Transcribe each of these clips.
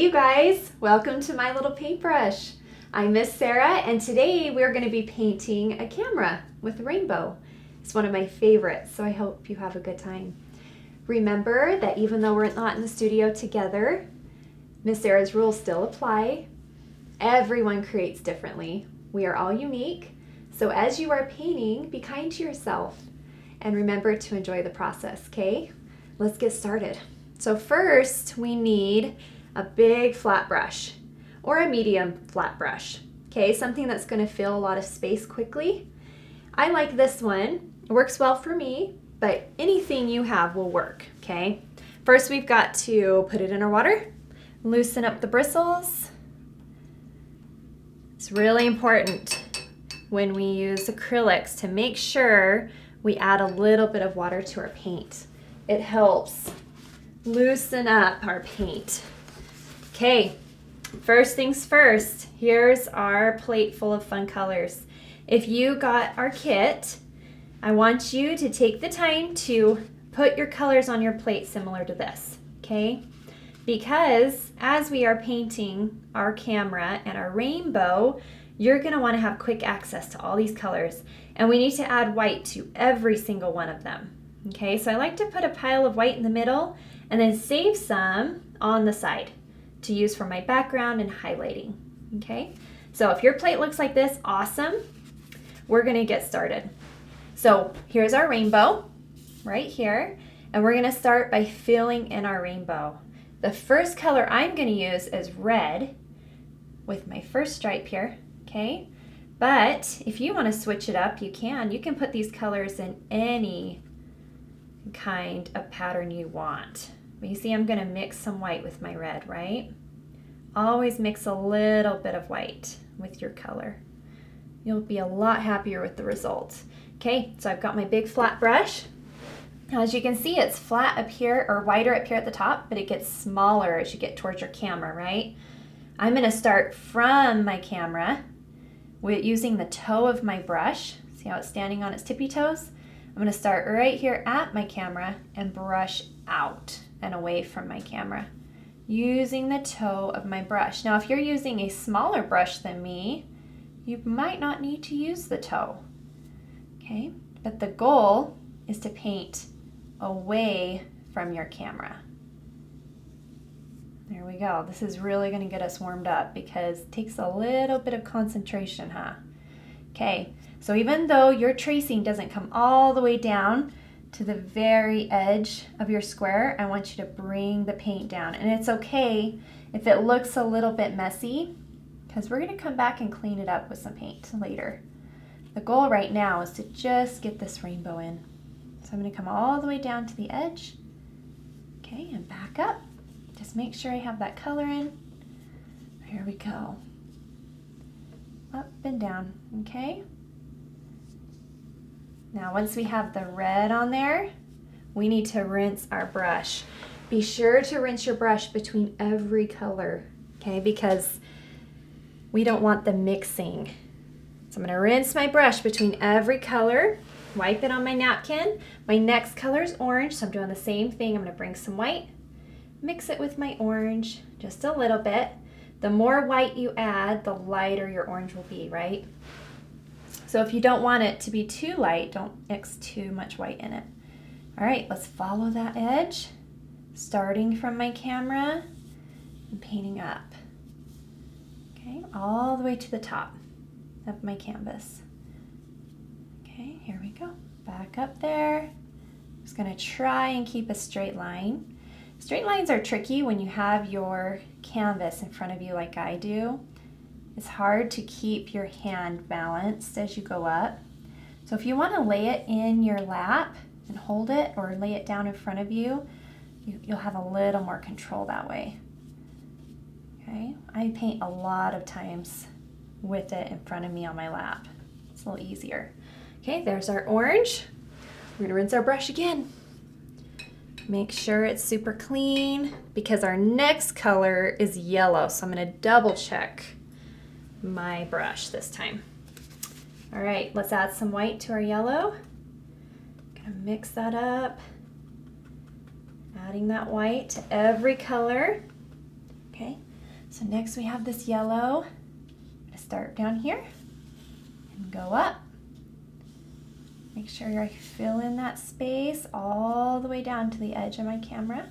Hey you guys, welcome to my little paintbrush. I'm Miss Sarah and today we're going to be painting a camera with a rainbow. It's one of my favorites, so I hope you have a good time. Remember that even though we're not in the studio together, Miss Sarah's rules still apply. Everyone creates differently. We are all unique, so as you are painting, be kind to yourself and remember to enjoy the process, okay? Let's get started. So first we need a big flat brush or a medium flat brush, okay? Something that's going to fill a lot of space quickly. I like this one. It works well for me, but anything you have will work, okay? First we've got to put it in our water, loosen up the bristles. It's really important when we use acrylics to make sure we add a little bit of water to our paint. It helps loosen up our paint. Okay, first things first, here's our plate full of fun colors. If you got our kit, I want you to take the time to put your colors on your plate similar to this, okay? Because as we are painting our camera and our rainbow, you're gonna wanna have quick access to all these colors, and we need to add white to every single one of them, okay? So I like to put a pile of white in the middle and then save some on the side to use for my background and highlighting, okay? So if your plate looks like this, awesome. We're gonna get started. So here's our rainbow right here, and we're gonna start by filling in our rainbow. The first color I'm gonna use is red with my first stripe here, okay? But if you wanna switch it up, you can. You can put these colors in any kind of pattern you want. But you see I'm gonna mix some white with my red, right? Always mix a little bit of white with your color. You'll be a lot happier with the results. Okay, so I've got my big flat brush. Now, as you can see, it's flat up here or wider up here at the top, but it gets smaller as you get towards your camera, right? I'm gonna start from my camera with using the toe of my brush. See how it's standing on its tippy toes? I'm gonna start right here at my camera and brush out and away from my camera using the toe of my brush. Now, if you're using a smaller brush than me, you might not need to use the toe, okay? But the goal is to paint away from your camera. There we go. This is really gonna get us warmed up because it takes a little bit of concentration, huh? Okay, so even though your tracing doesn't come all the way down to the very edge of your square, I want you to bring the paint down. And it's okay if it looks a little bit messy because we're gonna come back and clean it up with some paint later. The goal right now is to just get this rainbow in. So I'm gonna come all the way down to the edge, okay, and back up. Just make sure I have that color in. Here we go. Up and down, okay? Now, once we have the red on there, we need to rinse our brush. Be sure to rinse your brush between every color, okay? Because we don't want the mixing. So I'm gonna rinse my brush between every color, wipe it on my napkin. My next color is orange, so I'm doing the same thing. I'm gonna bring some white, mix it with my orange, just a little bit. The more white you add, the lighter your orange will be, right? So if you don't want it to be too light, don't mix too much white in it. All right, let's follow that edge, starting from my camera and painting up. Okay, all the way to the top of my canvas. Okay, here we go. Back up there. Just gonna try and keep a straight line. Straight lines are tricky when you have your canvas in front of you like I do. It's hard to keep your hand balanced as you go up. So if you want to lay it in your lap and hold it or lay it down in front of you, you'll have a little more control that way. Okay, I paint a lot of times with it in front of me on my lap. It's a little easier. Okay, there's our orange. We're gonna rinse our brush again. Make sure it's super clean because our next color is yellow. So I'm gonna double check my brush this time. All right, let's add some white to our yellow. Gonna mix that up. Adding that white to every color. Okay, So next we have this yellow. I'm gonna start down here and go up. Make sure I fill in that space all the way down to the edge of my camera.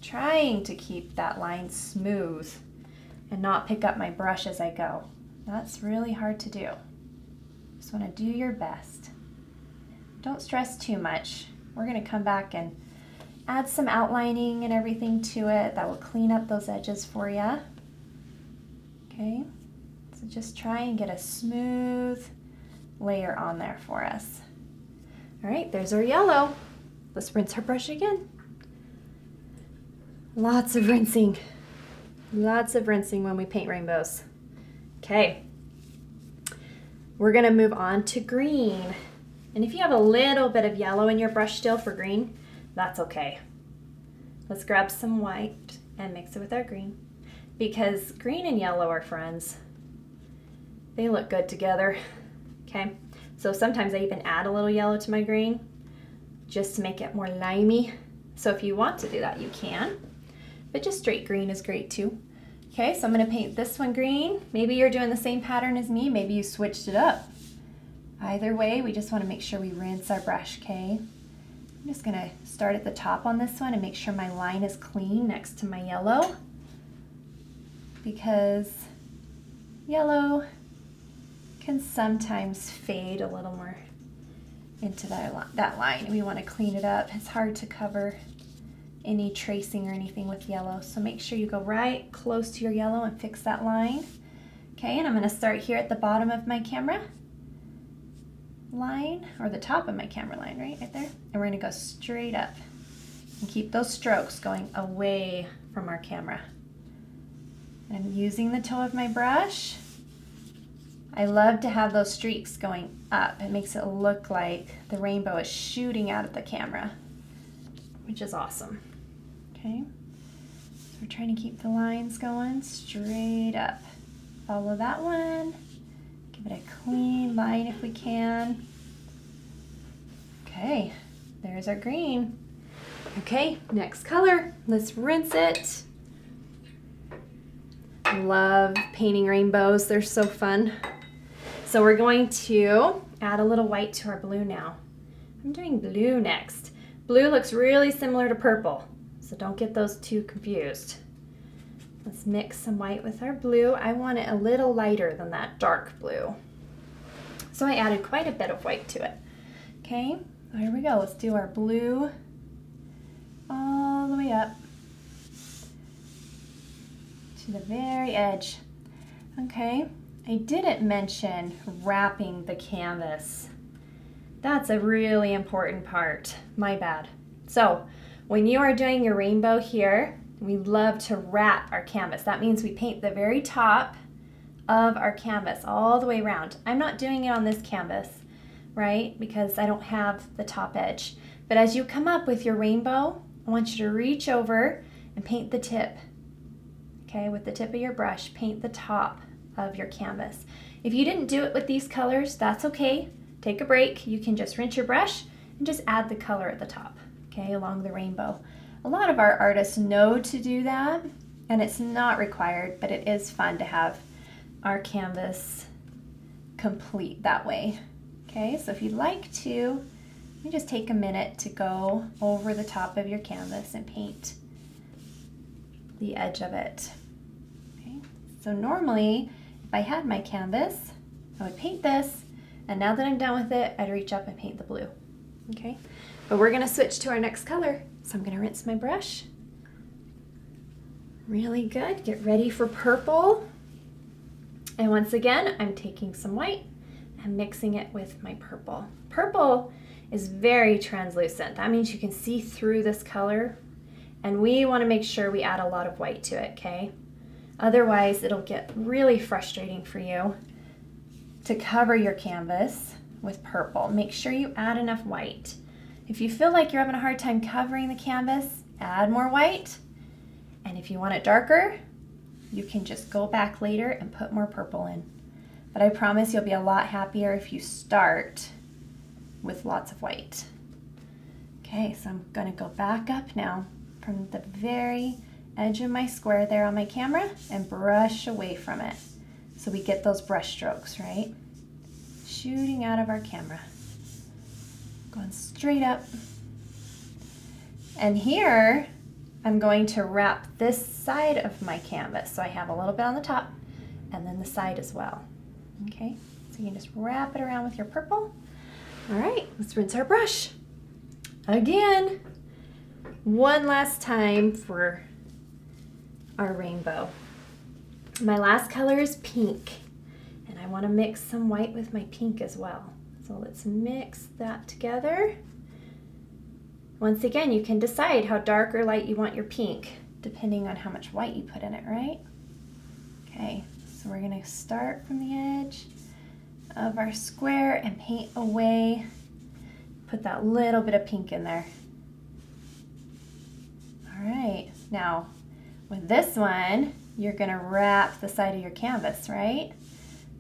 Trying to keep that line smooth and not pick up my brush as I go. That's really hard to do. Just want to do your best. Don't stress too much. We're going to come back and add some outlining and everything to it that will clean up those edges for you. Okay, so just try and get a smooth layer on there for us. All right, there's our yellow. Let's rinse our brush again. Lots of rinsing. Lots of rinsing when we paint rainbows. Okay, we're gonna move on to green. And if you have a little bit of yellow in your brush still for green, that's okay. Let's grab some white and mix it with our green, because green and yellow are friends. They look good together. Okay, so sometimes I even add a little yellow to my green just to make it more limey. So if you want to do that, you can, but just straight green is great too. Okay, so I'm gonna paint this one green. Maybe you're doing the same pattern as me, maybe you switched it up. Either way, we just wanna make sure we rinse our brush, okay? I'm just gonna start at the top on this one and make sure my line is clean next to my yellow, because yellow can sometimes fade a little more into that line. We want to clean it up. It's hard to cover any tracing or anything with yellow, so make sure you go right close to your yellow and fix that line. Okay, and I'm going to start here at the bottom of my camera line, or the top of my camera line, right there, and we're going to go straight up and keep those strokes going away from our camera. I'm using the toe of my brush. I love to have those streaks going up. It makes it look like the rainbow is shooting out of the camera, which is awesome. Okay, so we're trying to keep the lines going straight up. Follow that one. Give it a clean line if we can. Okay, there's our green. Okay, next color. Let's rinse it. I love painting rainbows. They're so fun. So we're going to add a little white to our blue now. I'm doing blue next. Blue looks really similar to purple, so don't get those two confused. Let's mix some white with our blue. I want it a little lighter than that dark blue, so I added quite a bit of white to it. Okay, so here we go. Let's do our blue all the way up to the very edge. Okay, I didn't mention wrapping the canvas. That's a really important part. My bad. So when you are doing your rainbow here, we love to wrap our canvas. That means we paint the very top of our canvas all the way around. I'm not doing it on this canvas, right? Because I don't have the top edge. But as you come up with your rainbow, I want you to reach over and paint the tip. Okay, with the tip of your brush, paint the top of your canvas. If you didn't do it with these colors, that's okay. Take a break. You can just rinse your brush and just add the color at the top, okay, along the rainbow. A lot of our artists know to do that, and it's not required, but it is fun to have our canvas complete that way. Okay, so if you'd like to, you just take a minute to go over the top of your canvas and paint the edge of it. Okay, so normally, if I had my canvas, I would paint this, and now that I'm done with it, I'd reach up and paint the blue. Okay, but we're gonna switch to our next color. So I'm gonna rinse my brush. Really good, get ready for purple. And once again, I'm taking some white and mixing it with my purple. Purple is very translucent. That means you can see through this color, and we wanna make sure we add a lot of white to it, okay? Otherwise, it'll get really frustrating for you to cover your canvas with purple. Make sure you add enough white. If you feel like you're having a hard time covering the canvas, add more white. And if you want it darker, you can just go back later and put more purple in. But I promise you'll be a lot happier if you start with lots of white. Okay, so I'm gonna go back up now from the very edge of my square there on my camera and brush away from it. So we get those brush strokes, right? Shooting out of our camera. Going straight up. And here, I'm going to wrap this side of my canvas. So I have a little bit on the top and then the side as well. Okay, so you can just wrap it around with your purple. All right, let's rinse our brush. Again, one last time for our rainbow. My last color is pink, and I want to mix some white with my pink as well. So let's mix that together. Once again, you can decide how dark or light you want your pink, depending on how much white you put in it, right? Okay, so we're gonna start from the edge of our square and paint away. Put that little bit of pink in there. All right, now with this one, you're gonna wrap the side of your canvas, right?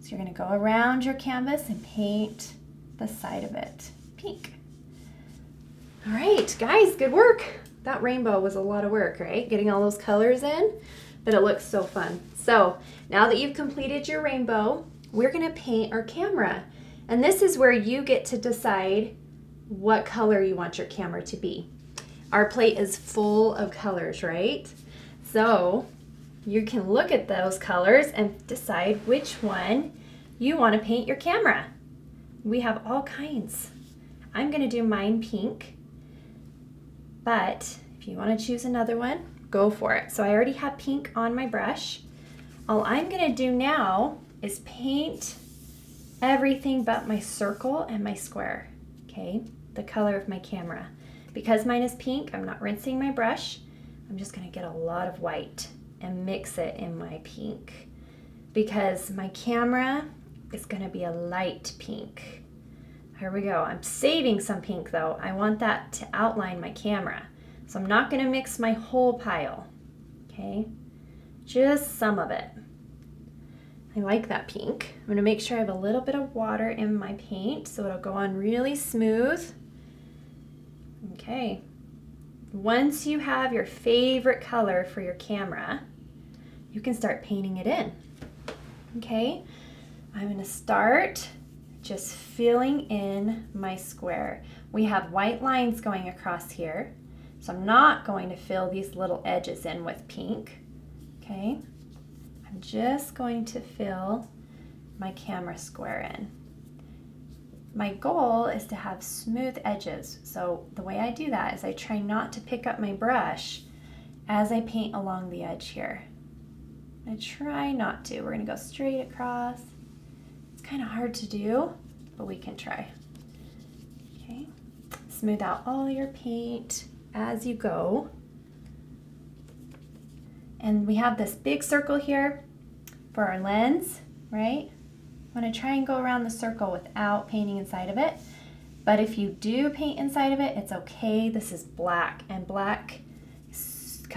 So you're gonna go around your canvas and paint the side of it pink. All right, guys, good work. That rainbow was a lot of work, right? Getting all those colors in, but it looks so fun. So now that you've completed your rainbow, we're gonna paint our camera. And this is where you get to decide what color you want your camera to be. Our plate is full of colors, right? So you can look at those colors and decide which one you want to paint your camera. We have all kinds. I'm going to do mine pink, but if you want to choose another one, go for it. So I already have pink on my brush. All I'm going to do now is paint everything but my circle and my square, okay? The color of my camera. Because mine is pink, I'm not rinsing my brush. I'm just going to get a lot of white and mix it in my pink, because my camera is going to be a light pink. Here we go. I'm saving some pink though. I want that to outline my camera. So I'm not going to mix my whole pile, okay? Just some of it. I like that pink. I'm going to make sure I have a little bit of water in my paint so it'll go on really smooth. Okay. Once you have your favorite color for your camera, you can start painting it in. Okay, I'm going to start just filling in my square. We have white lines going across here, so I'm not going to fill these little edges in with pink. Okay, I'm just going to fill my camera square in. My goal is to have smooth edges, so the way I do that is I try not to pick up my brush as I paint along the edge here. I try not to. We're going to go straight across. It's kind of hard to do, but we can try. Okay, smooth out all your paint as you go. And we have this big circle here for our lens, right? I'm going to try and go around the circle without painting inside of it. But if you do paint inside of it, it's okay. This is black, and black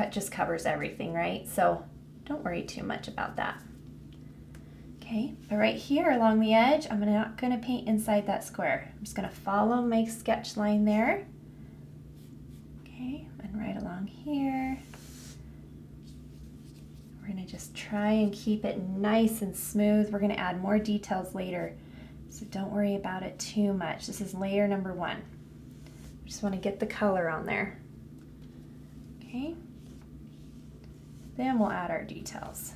just covers everything, right? So don't worry too much about that. Okay, but right here along the edge, I'm not going to paint inside that square. I'm just going to follow my sketch line there. Okay, and right along here. We're going to just try and keep it nice and smooth. We're going to add more details later, so don't worry about it too much. This is layer number 1. We just want to get the color on there. Okay. Then we'll add our details.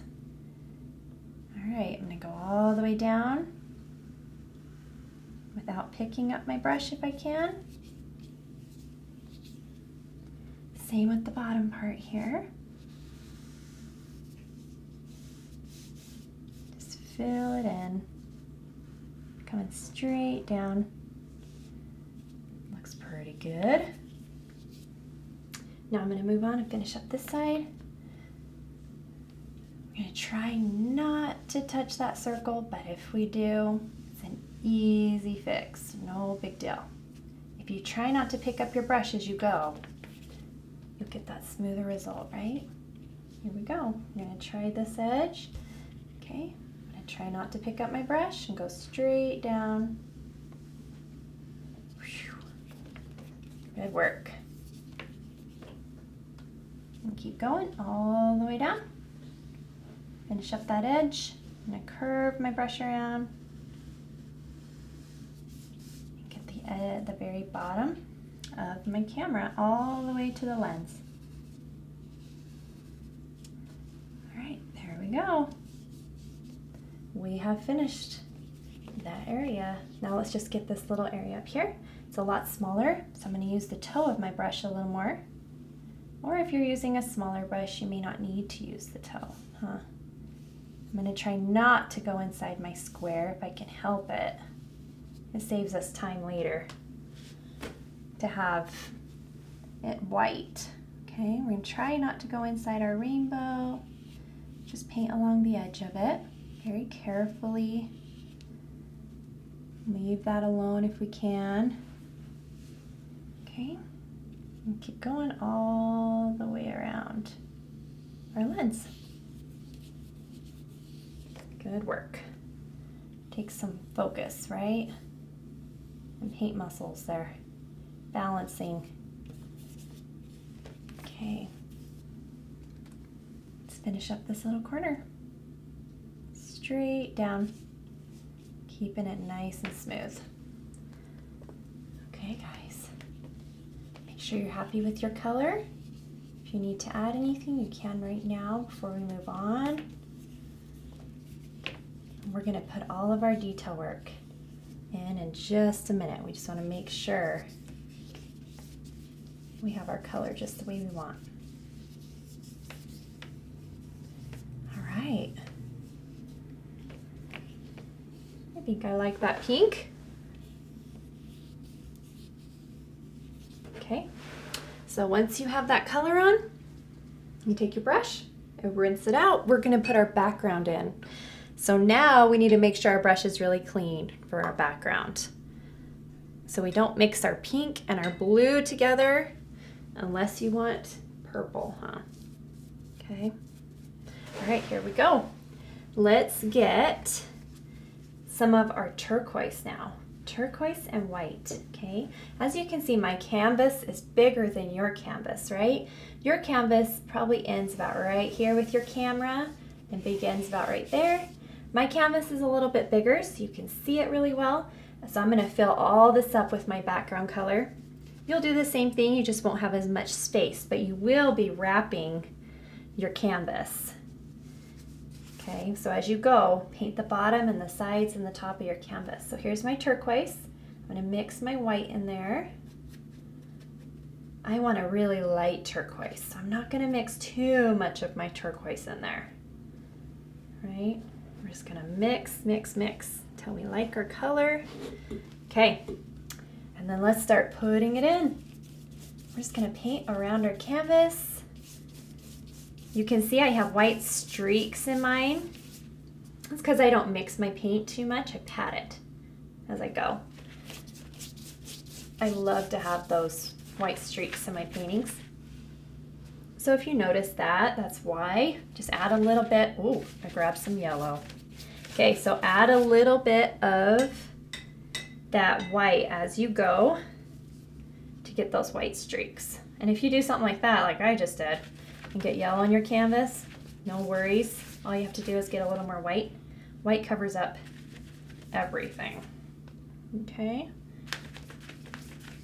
All right, I'm going to go all the way down without picking up my brush if I can. Same with the bottom part here. Fill it in, coming straight down. Looks pretty good. Now I'm going to move on and finish up this side. I'm going to try not to touch that circle, but if we do, it's an easy fix, no big deal. If you try not to pick up your brush as you go, you'll get that smoother result, right? Here we go. I'm going to try this edge. Okay. Try not to pick up my brush and go straight down. Good work. And keep going all the way down. Finish up that edge. I'm gonna curve my brush around. Get the very bottom of my camera all the way to the lens. All right, there we go. We have finished that area. Now let's just get this little area up here. It's a lot smaller, so I'm gonna use the toe of my brush a little more. Or if you're using a smaller brush, you may not need to use the toe, huh? I'm gonna try not to go inside my square if I can help it. It saves us time later to have it white. Okay, we're gonna try not to go inside our rainbow. Just paint along the edge of it very carefully. Leave that alone if we can. Okay, and keep going all the way around our lens. Good work. Takes some focus, right? And paint muscles there. Balancing. Okay. Let's finish up this little corner. Straight down. Keeping it nice and smooth. Okay, guys. Make sure you're happy with your color. If you need to add anything, you can right now before we move on. We're going to put all of our detail work in just a minute. We just want to make sure we have our color just the way we want. All right. I think I like that pink. Okay, so once you have that color on, you take your brush and rinse it out. We're going to put our background in. So now we need to make sure our brush is really clean for our background. So we don't mix our pink and our blue together unless you want purple, huh? Okay. All right, here we go. Let's get some of our turquoise now. Turquoise and white, okay? As you can see, my canvas is bigger than your canvas, right? Your canvas probably ends about right here with your camera and begins about right there. My canvas is a little bit bigger so you can see it really well. So I'm gonna fill all this up with my background color. You'll do the same thing, you just won't have as much space, but you will be wrapping your canvas. Okay, so as you go, paint the bottom and the sides and the top of your canvas. So here's my turquoise. I'm gonna mix my white in there. I want a really light turquoise, so I'm not gonna mix too much of my turquoise in there, right? We're just gonna mix, mix, mix until we like our color. Okay, and then let's start putting it in. We're just gonna paint around our canvas. You can see I have white streaks in mine. That's because I don't mix my paint too much. I pat it as I go. I love to have those white streaks in my paintings. So if you notice that, that's why. Just add a little bit. Ooh, I grabbed some yellow. Okay, so add a little bit of that white as you go to get those white streaks. And if you do something like that, like I just did, and get yellow on your canvas, no worries. All you have to do is get a little more white. White covers up everything. Okay.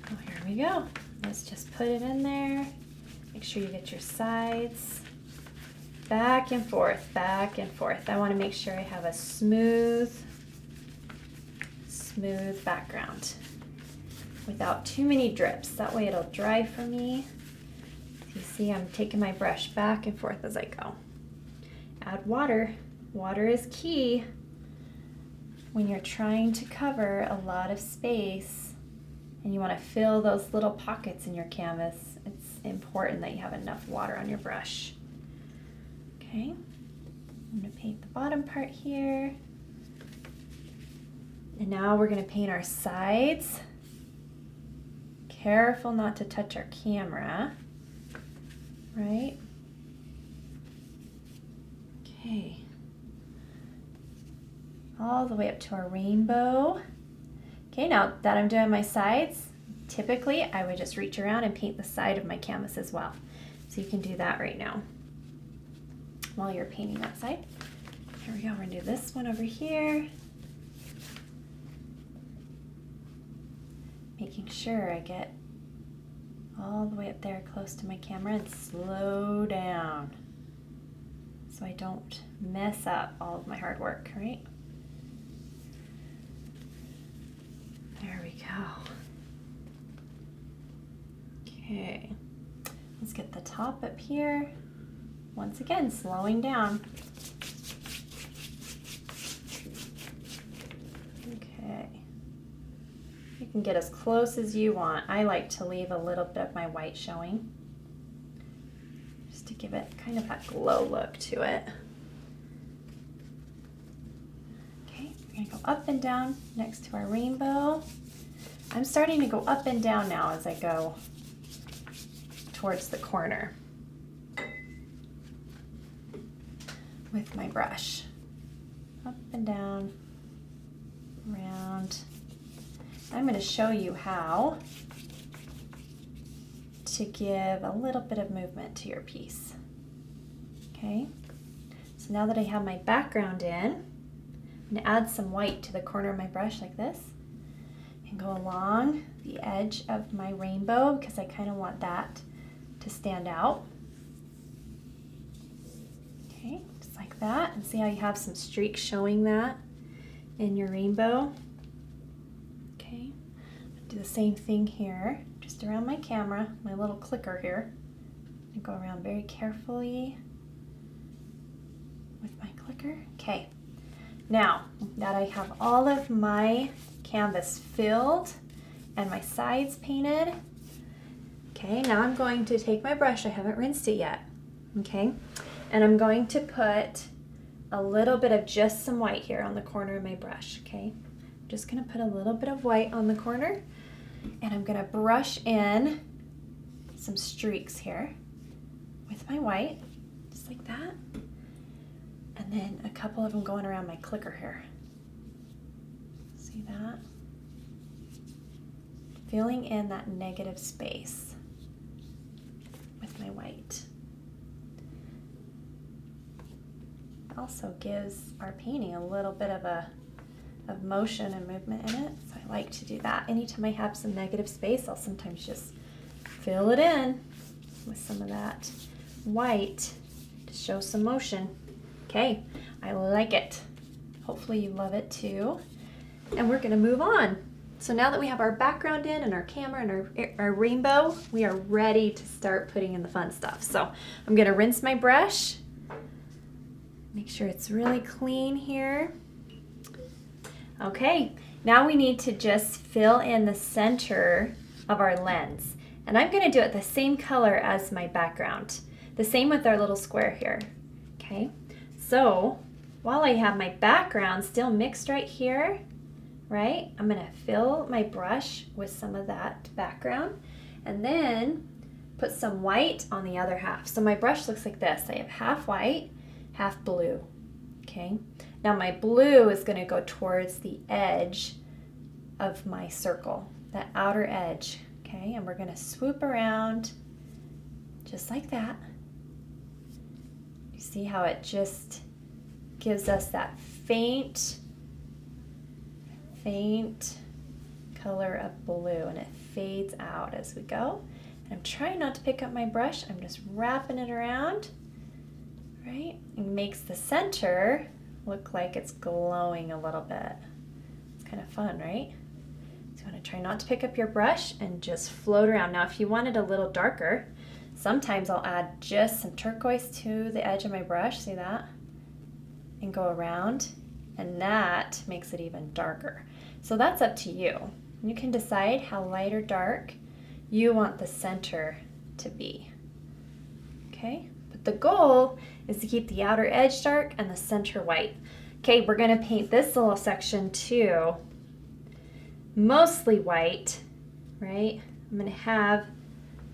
Well, here we go. Let's just put it in there. Make sure you get your sides. Back and forth, back and forth. I want to make sure I have a smooth background without too many drips. That way it'll dry for me. You see, I'm taking my brush back and forth as I go. Add water. Water is key when you're trying to cover a lot of space and you want to fill those little pockets in your canvas. It's important that you have enough water on your brush. Okay, I'm going to paint the bottom part here. And now we're going to paint our sides. Careful not to touch our camera. Right? Okay. All the way up to our rainbow. Okay, now that I'm doing my sides, typically I would just reach around and paint the side of my canvas as well. So you can do that right now while you're painting that side. Here we go, we're gonna do this one over here. Making sure I get all the way up there close to my camera and slow down so I don't mess up all of my hard work, right? There we go. Okay, let's get the top up here. Once again, slowing down. Okay. You can get as close as you want. I like to leave a little bit of my white showing, just to give it kind of that glow look to it. Okay, we're gonna go up and down next to our rainbow. I'm starting to go up and down now as I go towards the corner with my brush. Up and down, around. I'm going to show you how to give a little bit of movement to your piece. Okay, so now that I have my background in, I'm going to add some white to the corner of my brush like this and go along the edge of my rainbow because I kind of want that to stand out. Okay, just like that, and see how you have some streaks showing that in your rainbow. Okay, do the same thing here, just around my camera, my little clicker here. I go around very carefully with my clicker. Okay, now that I have all of my canvas filled and my sides painted, okay, now I'm going to take my brush, I haven't rinsed it yet, okay, and I'm going to put a little bit of just some white here on the corner of my brush, okay? I'm just gonna put a little bit of white on the corner, and I'm gonna brush in some streaks here with my white, just like that, and then a couple of them going around my clicker here. See that? Filling in that negative space with my white. Also gives our painting a little bit of motion and movement in it, so I like to do that. Anytime I have some negative space, I'll sometimes just fill it in with some of that white to show some motion. Okay, I like it. Hopefully you love it too. And we're gonna move on. So now that we have our background in and our camera and our rainbow, we are ready to start putting in the fun stuff. So I'm gonna rinse my brush. Make sure it's really clean here. Okay, now we need to just fill in the center of our lens. And I'm gonna do it the same color as my background. The same with our little square here, okay? So while I have my background still mixed right here, right, I'm gonna fill my brush with some of that background and then put some white on the other half. So my brush looks like this. I have half white, half blue, okay? Now my blue is gonna go towards the edge of my circle, that outer edge, okay? And we're gonna swoop around just like that. You see how it just gives us that faint color of blue, and it fades out as we go. And I'm trying not to pick up my brush, I'm just wrapping it around. Right? It makes the center look like it's glowing a little bit. It's kind of fun, right? So you want to try not to pick up your brush and just float around. Now if you want it a little darker, sometimes I'll add just some turquoise to the edge of my brush, see that? And go around, and that makes it even darker. So that's up to you. You can decide how light or dark you want the center to be. Okay? But the goal is to keep the outer edge dark and the center white. Okay, we're gonna paint this little section too, mostly white, right? I'm gonna have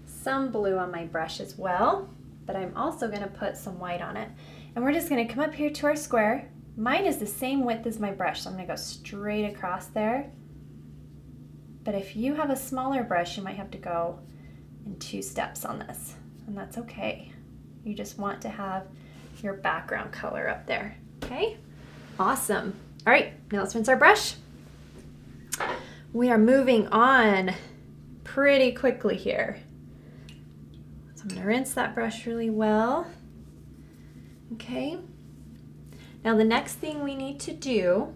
some blue on my brush as well, but I'm also gonna put some white on it. And we're just gonna come up here to our square. Mine is the same width as my brush, so I'm gonna go straight across there. But if you have a smaller brush, you might have to go in 2 steps on this. and that's okay. You just want to have your background color up there, okay? Awesome. All right, now let's rinse our brush. We are moving on pretty quickly here. So I'm gonna rinse that brush really well. Okay. Now the next thing we need to do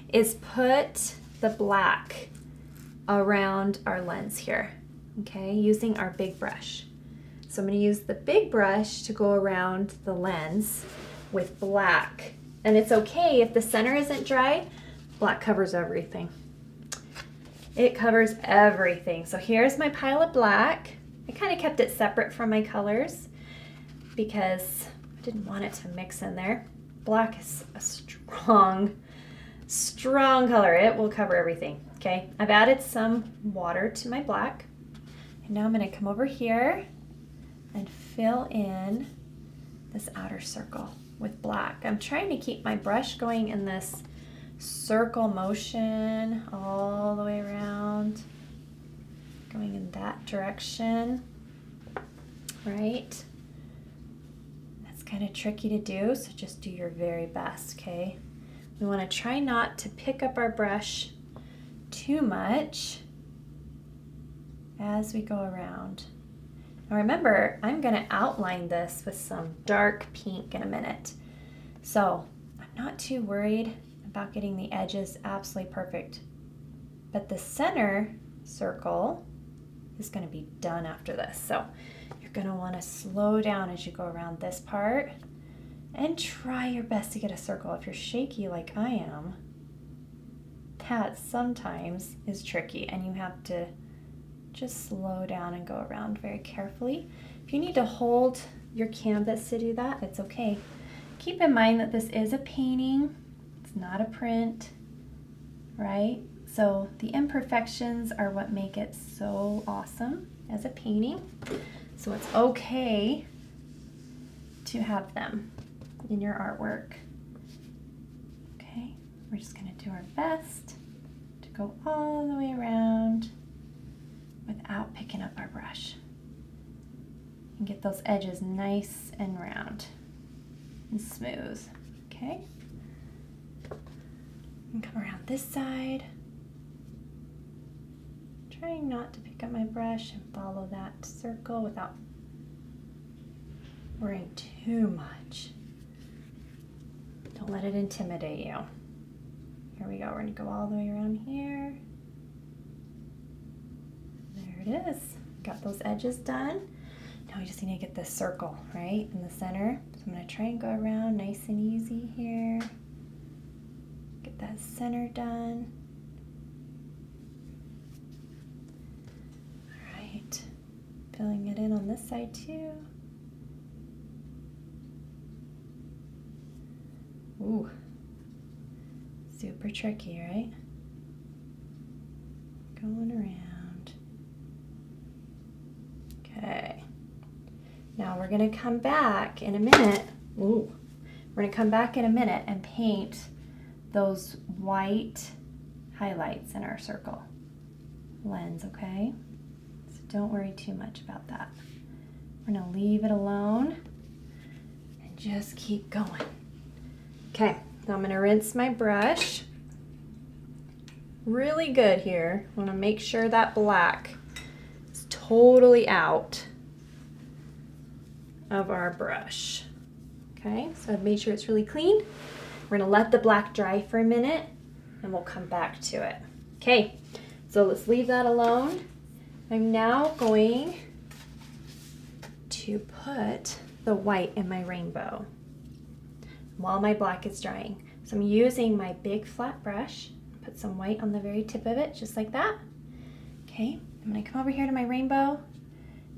is put the black around our lens here, okay, using our big brush. So I'm gonna use the big brush to go around the lens with black. And it's okay if the center isn't dry, black covers everything. It covers everything. So here's my pile of black. I kind of kept it separate from my colors because I didn't want it to mix in there. Black is a strong color. It will cover everything, okay? I've added some water to my black. And now I'm gonna come over here and fill in this outer circle with black. I'm trying to keep my brush going in this circle motion all the way around, going in that direction, right? That's kind of tricky to do, so just do your very best, okay? We want to try not to pick up our brush too much as we go around. Now remember, I'm going to outline this with some dark pink in a minute. So I'm not too worried about getting the edges absolutely perfect. But the center circle is going to be done after this. So you're going to want to slow down as you go around this part and try your best to get a circle. If you're shaky like I am, that sometimes is tricky and you have to just slow down and go around very carefully. If you need to hold your canvas to do that, it's okay. Keep in mind that this is a painting, it's not a print, right? So the imperfections are what make it so awesome as a painting. So it's okay to have them in your artwork. Okay, we're just gonna do our best to go all the way around without picking up our brush and get those edges nice and round and smooth, okay? And come around this side, trying not to pick up my brush and follow that circle without worrying too much. Don't let it intimidate you. Here we go, we're gonna go all the way around here. There it is. Got those edges done. Now we just need to get this circle right in the center. So I'm going to try and go around nice and easy here. Get that center done. All right. Filling it in on this side too. Ooh. Super tricky, right? Going around. Okay, now we're gonna come back in a minute. Ooh, we're gonna come back in a minute and paint those white highlights in our circle lens, okay? So don't worry too much about that. We're gonna leave it alone and just keep going. Okay, now I'm gonna rinse my brush really good here. I wanna make sure that black totally out of our brush. Okay, so I've made sure it's really clean. We're gonna let the black dry for a minute and we'll come back to it. Okay, so let's leave that alone. I'm now going to put the white in my rainbow while my black is drying. So I'm using my big flat brush, put some white on the very tip of it, just like that. Okay. I'm going to come over here to my rainbow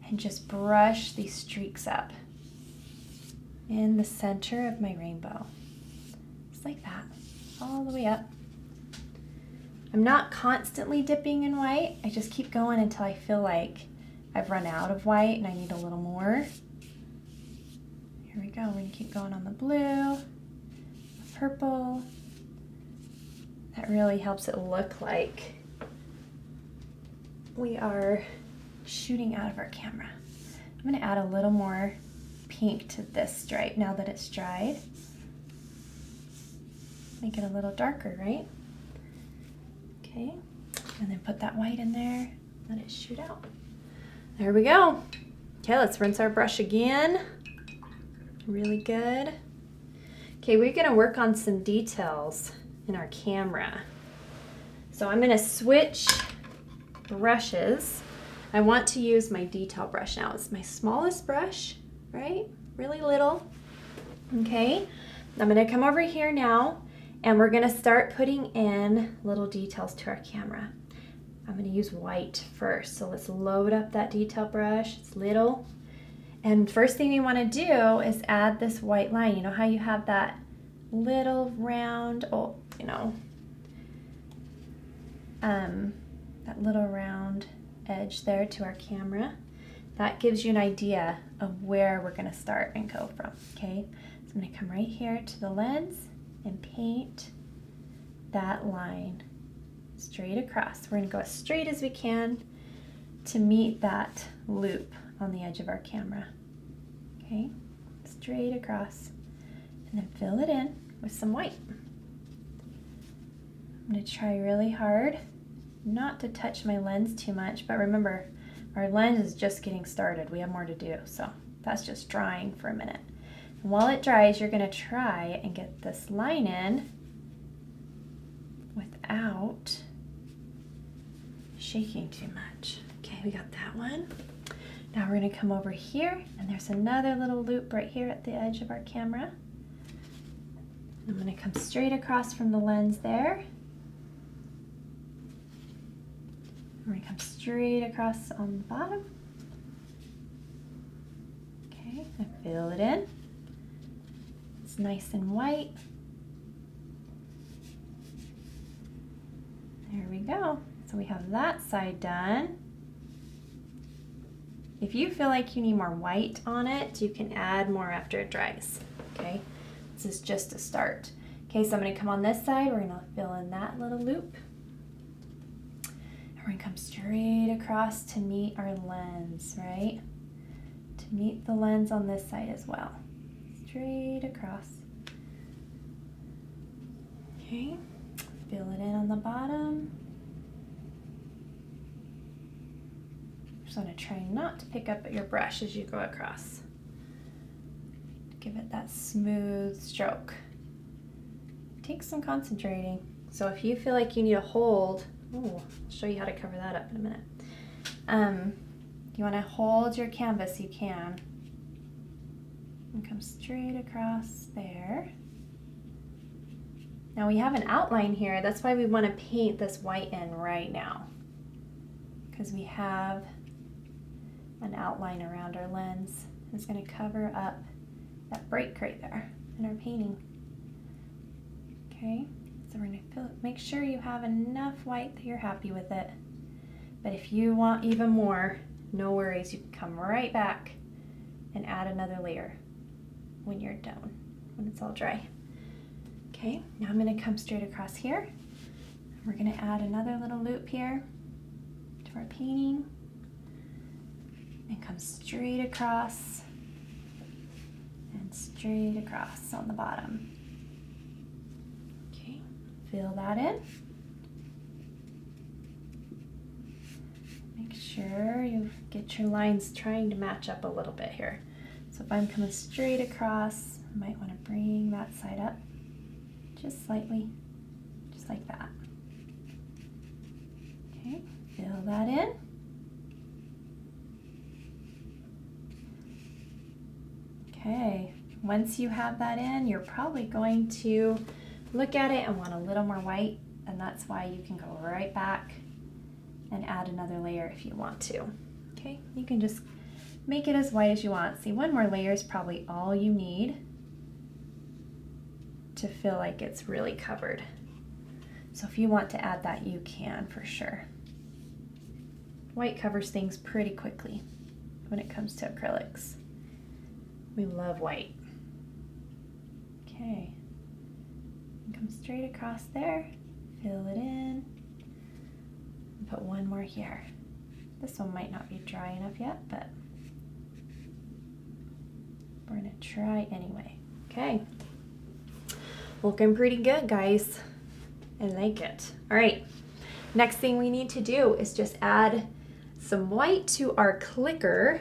and just brush these streaks up in the center of my rainbow. Just like that, all the way up. I'm not constantly dipping in white. I just keep going until I feel like I've run out of white and I need a little more. Here we go. We're going to keep going on the blue, the purple. That really helps it look like we are shooting out of our camera. I'm gonna add a little more pink to this stripe now that it's dried. Make it a little darker, right? Okay, and then put that white in there, let it shoot out. There we go. Okay, let's rinse our brush again. Really good. Okay, we're gonna work on some details in our camera. So I'm gonna switch brushes. I want to use my detail brush now. It's my smallest brush, right? Really little. Okay, I'm gonna come over here now and we're gonna start putting in little details to our camera. I'm gonna use white first. So let's load up that detail brush. It's little. And first thing we wanna do is add this white line. You know how you have that little round, that little round edge there to our camera? That gives you an idea of where we're gonna start and go from, okay? So I'm gonna come right here to the lens and paint that line straight across. We're gonna go as straight as we can to meet that loop on the edge of our camera, okay? Straight across, and then fill it in with some white. I'm gonna try really hard not to touch my lens too much, but remember, our lens is just getting started. We have more to do, so that's just drying for a minute. And while it dries, you're gonna try and get this line in without shaking too much. Okay, we got that one. Now we're gonna come over here, and there's another little loop right here at the edge of our camera. I'm gonna come straight across from the lens there. We're gonna come straight across on the bottom. Okay, and fill it in. It's nice and white. There we go. So we have that side done. If you feel like you need more white on it, you can add more after it dries, okay? This is just a start. Okay, so I'm gonna come on this side. We're gonna fill in that little loop. And we're gonna come straight across to meet our lens, right? To meet the lens on this side as well. Straight across. Okay, fill it in on the bottom. Just want to try not to pick up at your brush as you go across. Give it that smooth stroke. Takes some concentrating. So if you feel like you need a hold, I'll show you how to cover that up in a minute. You want to hold your canvas, you can. And come straight across there. Now we have an outline here. That's why we want to paint this white in right now, because we have an outline around our lens. It's going to cover up that break right there in our painting. Okay, so we're going to make sure you have enough white that you're happy with it. But if you want even more, no worries, you can come right back and add another layer when you're done, when it's all dry. Okay, now I'm going to come straight across here. We're going to add another little loop here to our painting and come straight across and straight across on the bottom. Okay, fill that in. Make sure you get your lines trying to match up a little bit here. So if I'm coming straight across, I might want to bring that side up just slightly, just like that. Okay, fill that in. Okay, once you have that in, you're probably going to look at it and want a little more white, and that's why you can go right back and add another layer if you want to. Okay, you can just make it as white as you want. See, one more layer is probably all you need to feel like it's really covered. So if you want to add that, you can for sure. White covers things pretty quickly when it comes to acrylics. We love white. Okay, come straight across there, fill it in, and put one more here. This one might not be dry enough yet, but we're gonna try anyway. Okay. Looking pretty good, guys. I like it. All right. Next thing we need to do is just add some white to our clicker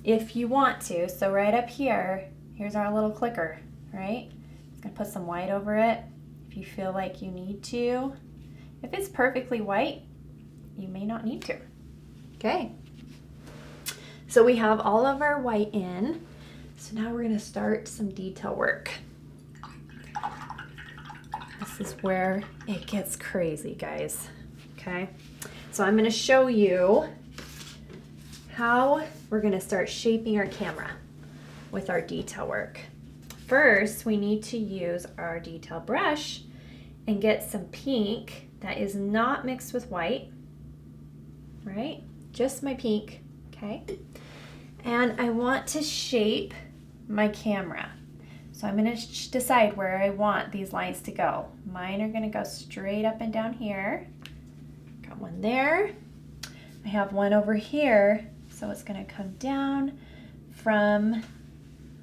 if you want to. So right up here, here's our little clicker, right? Just gonna put some white over it if you feel like you need to. If it's perfectly white, you may not need to. Okay. So we have all of our white in. So now we're gonna start some detail work. This is where it gets crazy, guys. Okay. So I'm gonna show you how we're gonna start shaping our camera with our detail work. First, we need to use our detail brush and get some pink that is not mixed with white, right? Just my pink, okay? And I want to shape my camera. So I'm gonna decide where I want these lines to go. Mine are gonna go straight up and down here. Got one there. I have one over here, so it's gonna come down from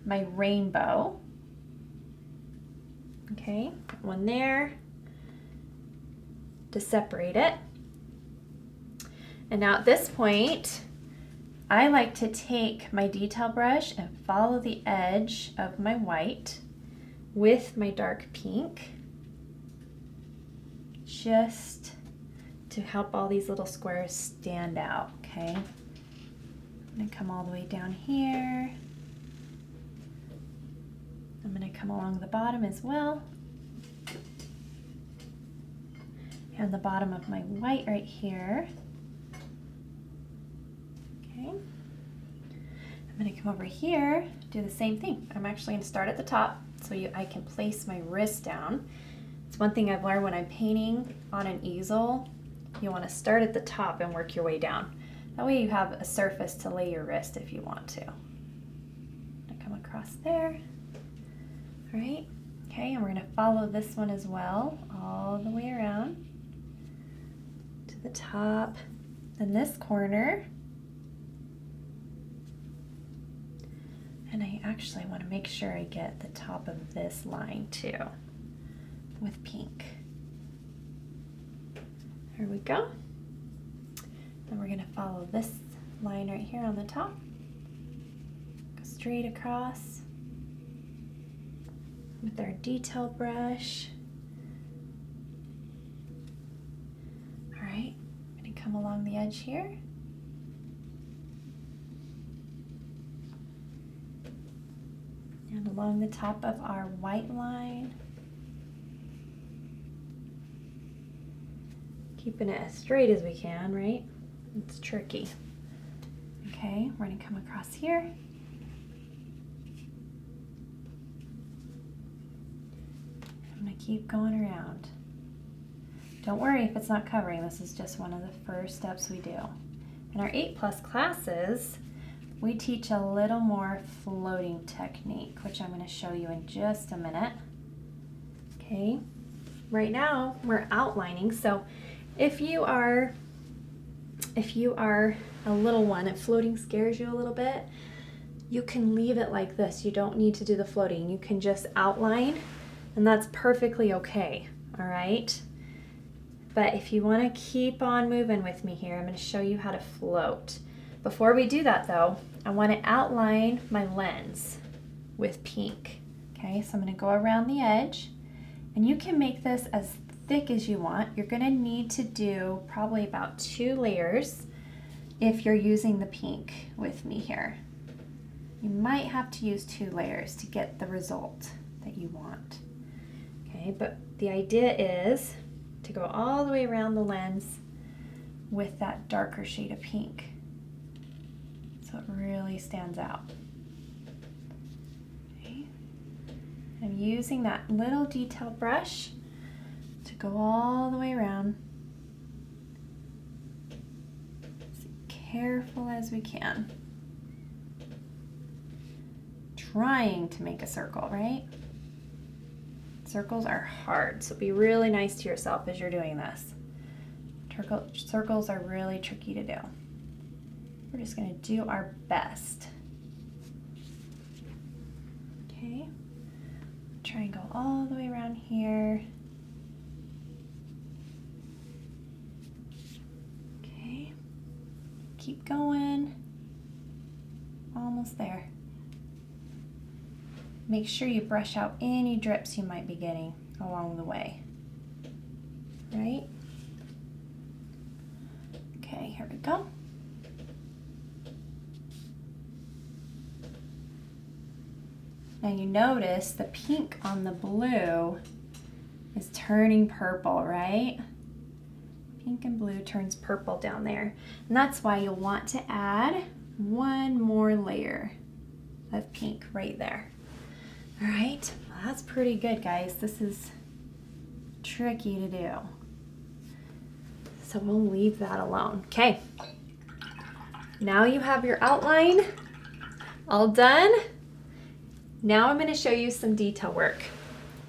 my rainbow. Okay, got one there to separate it. And now at this point, I like to take my detail brush and follow the edge of my white with my dark pink, just to help all these little squares stand out, okay? I'm gonna come all the way down here. I'm gonna come along the bottom as well. And the bottom of my white right here. Okay. I'm gonna come over here, do the same thing. I'm actually gonna start at the top so I can place my wrist down. It's one thing I've learned when I'm painting on an easel. You wanna start at the top and work your way down. That way you have a surface to lay your wrist if you want to. I'm gonna come across there. All right, okay, and we're gonna follow this one as well, all the way around to the top. And this corner, and I actually want to make sure I get the top of this line too with pink. There we go. Then we're gonna follow this line right here on the top, go straight across with our detail brush. All right, I'm gonna come along the edge here. And along the top of our white line. Keeping it as straight as we can, right? It's tricky. Okay, we're gonna come across here. I'm gonna keep going around. Don't worry if it's not covering, this is just one of the first steps we do. In our 8+ classes, we teach a little more floating technique, which I'm gonna show you in just a minute. Okay, right now we're outlining, so if you are a little one and floating scares you a little bit, you can leave it like this. You don't need to do the floating. You can just outline, and that's perfectly okay, all right? But if you want to keep on moving with me here, I'm going to show you how to float. Before we do that though, I want to outline my lens with pink. Okay, so I'm going to go around the edge, and you can make this as thick as you want. You're going to need to do probably about 2 layers if you're using the pink with me here. You might have to use 2 layers to get the result that you want. Okay, but the idea is to go all the way around the lens with that darker shade of pink, so it really stands out. Okay. I'm using that little detail brush to go all the way around. As careful as we can. Trying to make a circle, right? Circles are hard, so be really nice to yourself as you're doing this. Circles are really tricky to do. We're just going to do our best. Okay. Try and go all the way around here. Okay. Keep going. Almost there. Make sure you brush out any drips you might be getting along the way. Right? Okay, here we go. Now you notice the pink on the blue is turning purple, right? Pink and blue turns purple down there. And that's why you'll want to add one more layer of pink right there. All right, well, that's pretty good, guys. This is tricky to do. So we'll leave that alone. Okay, now you have your outline all done. Now I'm going to show you some detail work.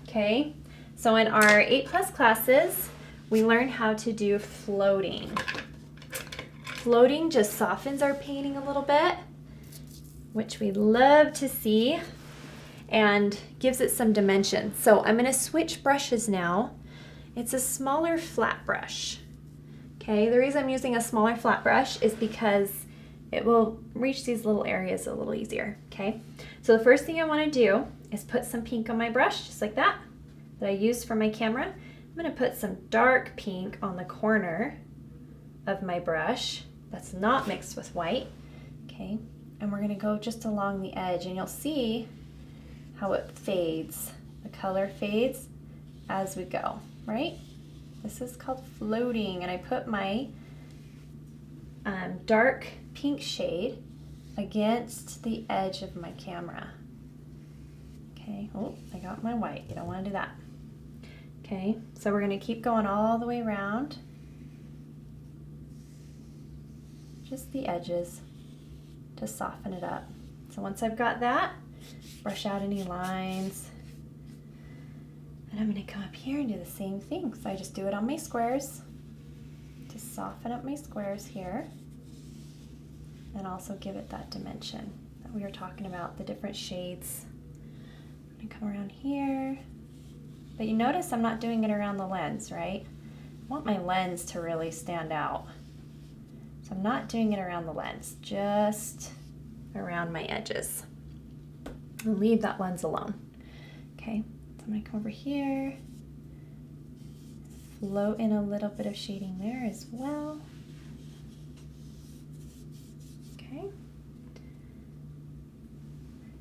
Okay, so in our 8+ classes, we learned how to do floating. Floating just softens our painting a little bit, which we love to see, and gives it some dimension. So I'm going to switch brushes now. It's a smaller flat brush. Okay, the reason I'm using a smaller flat brush is because it will reach these little areas a little easier. Okay, so the first thing I want to do is put some pink on my brush, just like that I used for my camera. I'm going to put some dark pink on the corner of my brush that's not mixed with white. Okay, and we're going to go just along the edge, and you'll see how it fades. The color fades as we go, right? This is called floating, and I put my dark pink shade against the edge of my camera. Okay, oh, I got my white. You don't want to do that. Okay, so we're going to keep going all the way around. Just the edges to soften it up. So once I've got that, brush out any lines. And I'm going to come up here and do the same thing. So I just do it on my squares to soften up my squares here. And also give it that dimension that we were talking about, the different shades. I'm going to come around here. But you notice I'm not doing it around the lens, right? I want my lens to really stand out. So I'm not doing it around the lens, just around my edges. I'll leave that lens alone. Okay, so I'm going to come over here, float in a little bit of shading there as well. Okay.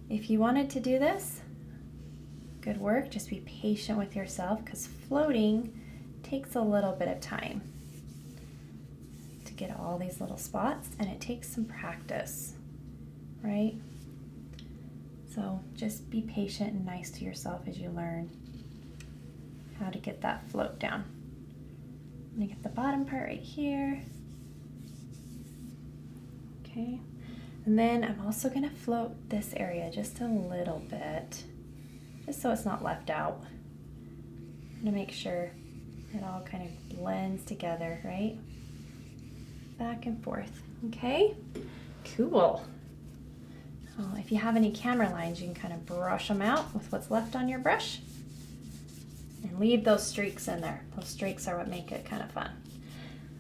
If you wanted to do this, good work. Just be patient with yourself, because floating takes a little bit of time to get all these little spots, and it takes some practice, right? So just be patient and nice to yourself as you learn how to get that float down. I'm gonna get the bottom part right here. Okay, and then I'm also gonna float this area just a little bit, just so it's not left out. I'm gonna make sure it all kind of blends together, right? Back and forth, okay? Cool. If you have any camera lines, you can kind of brush them out with what's left on your brush and leave those streaks in there. Those streaks are what make it kind of fun.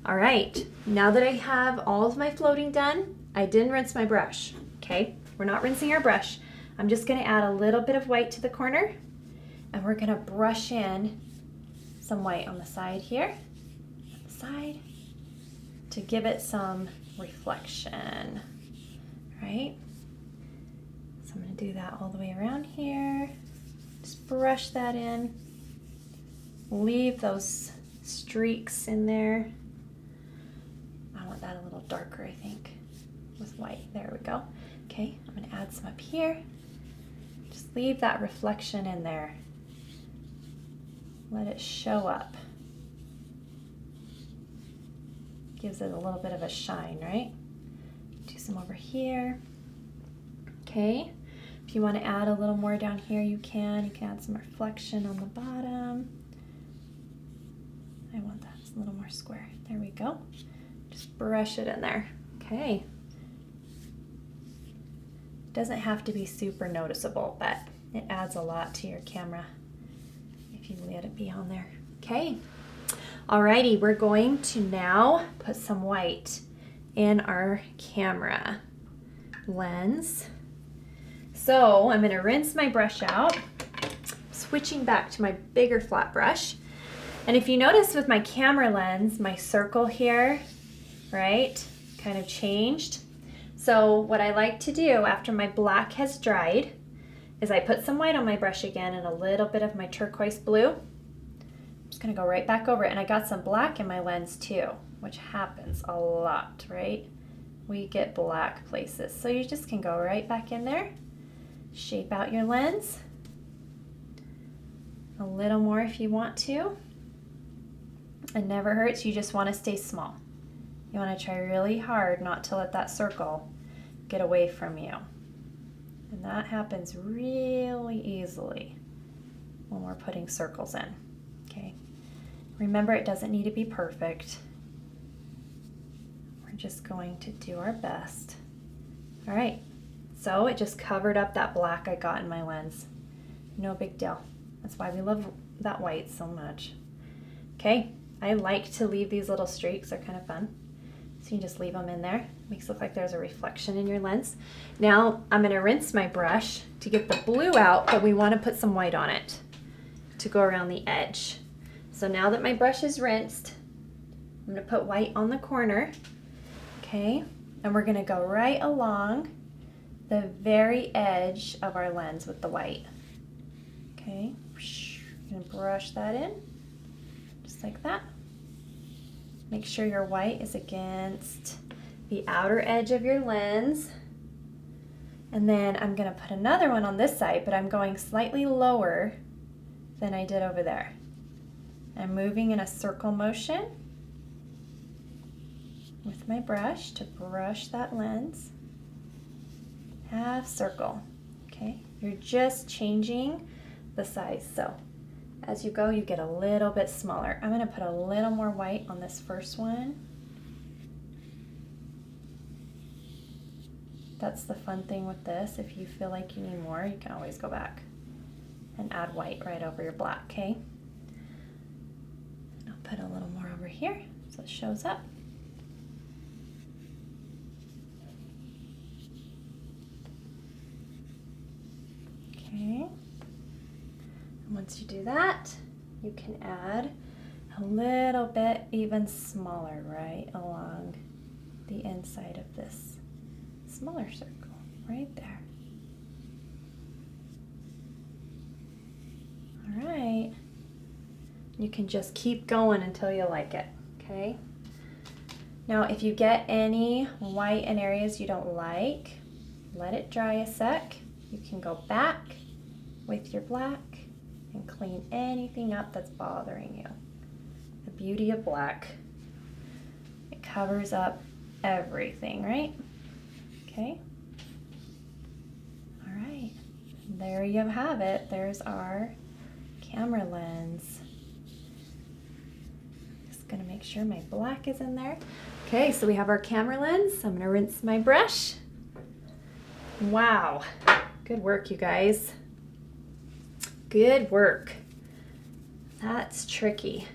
All right, now that I have all of my floating done, I didn't rinse my brush, okay? We're not rinsing our brush. I'm just gonna add a little bit of white to the corner, and we're gonna brush in some white on the side here, on the side, to give it some reflection, right? So I'm gonna do that all the way around here. Just brush that in. Leave those streaks in there. I want that a little darker, I think, with white. There we go. Okay, I'm gonna add some up here. Just leave that reflection in there. Let it show up. Gives it a little bit of a shine, right? Do some over here. Okay, if you want to add a little more down here, you can. You can add some reflection on the bottom. I want that a little more square. There we go. Just brush it in there. Okay. Doesn't have to be super noticeable, but It adds a lot to your camera if you let it be on there. Okay. Alrighty, we're going to now put some white in our camera lens. So I'm going to rinse my brush out, switching back to my bigger flat brush. And if you notice with my camera lens, my circle here, right, kind of changed. So what I like to do after my black has dried is I put some white on my brush again and a little bit of my turquoise blue. I'm just gonna go right back over it. And I got some black in my lens too, which happens a lot, right? We get black places. So you just can go right back in there, shape out your lens. A little more if you want to. It never hurts, you just wanna stay small. You wanna try really hard not to let that circle get away from you. And that happens really easily when we're putting circles in, okay? Remember, it doesn't need to be perfect. We're just going to do our best. All right, so it just covered up that black I got in my lens. No big deal. That's why we love that white so much. Okay, I like to leave these little streaks, they're kind of fun. So you just leave them in there. Makes it look like there's a reflection in your lens. Now I'm gonna rinse my brush to get the blue out, but we wanna put some white on it to go around the edge. So now that my brush is rinsed, I'm gonna put white on the corner, okay? And we're gonna go right along the very edge of our lens with the white, okay? I'm gonna brush that in, just like that. Make sure your white is against the outer edge of your lens. And then I'm gonna put another one on this side, but I'm going slightly lower than I did over there. I'm moving in a circle motion with my brush to brush that lens. Half circle, okay? You're just changing the size, so as you go, you get a little bit smaller. I'm gonna put a little more white on this first one. That's the fun thing with this. If you feel like you need more, you can always go back and add white right over your black, okay? And I'll put a little more over here so it shows up. Okay. Once you do that, you can add a little bit even smaller right along the inside of this smaller circle, right there. All right. You can just keep going until you like it, okay? Now, if you get any white in areas you don't like, let it dry a sec. You can go back with your black and clean anything up that's bothering you. The beauty of black, it covers up everything, right? Okay. All right, there you have it. There's our camera lens. Just gonna make sure my black is in there. Okay, so we have our camera lens. I'm gonna rinse my brush. Wow, good work, you guys. Good work. That's tricky.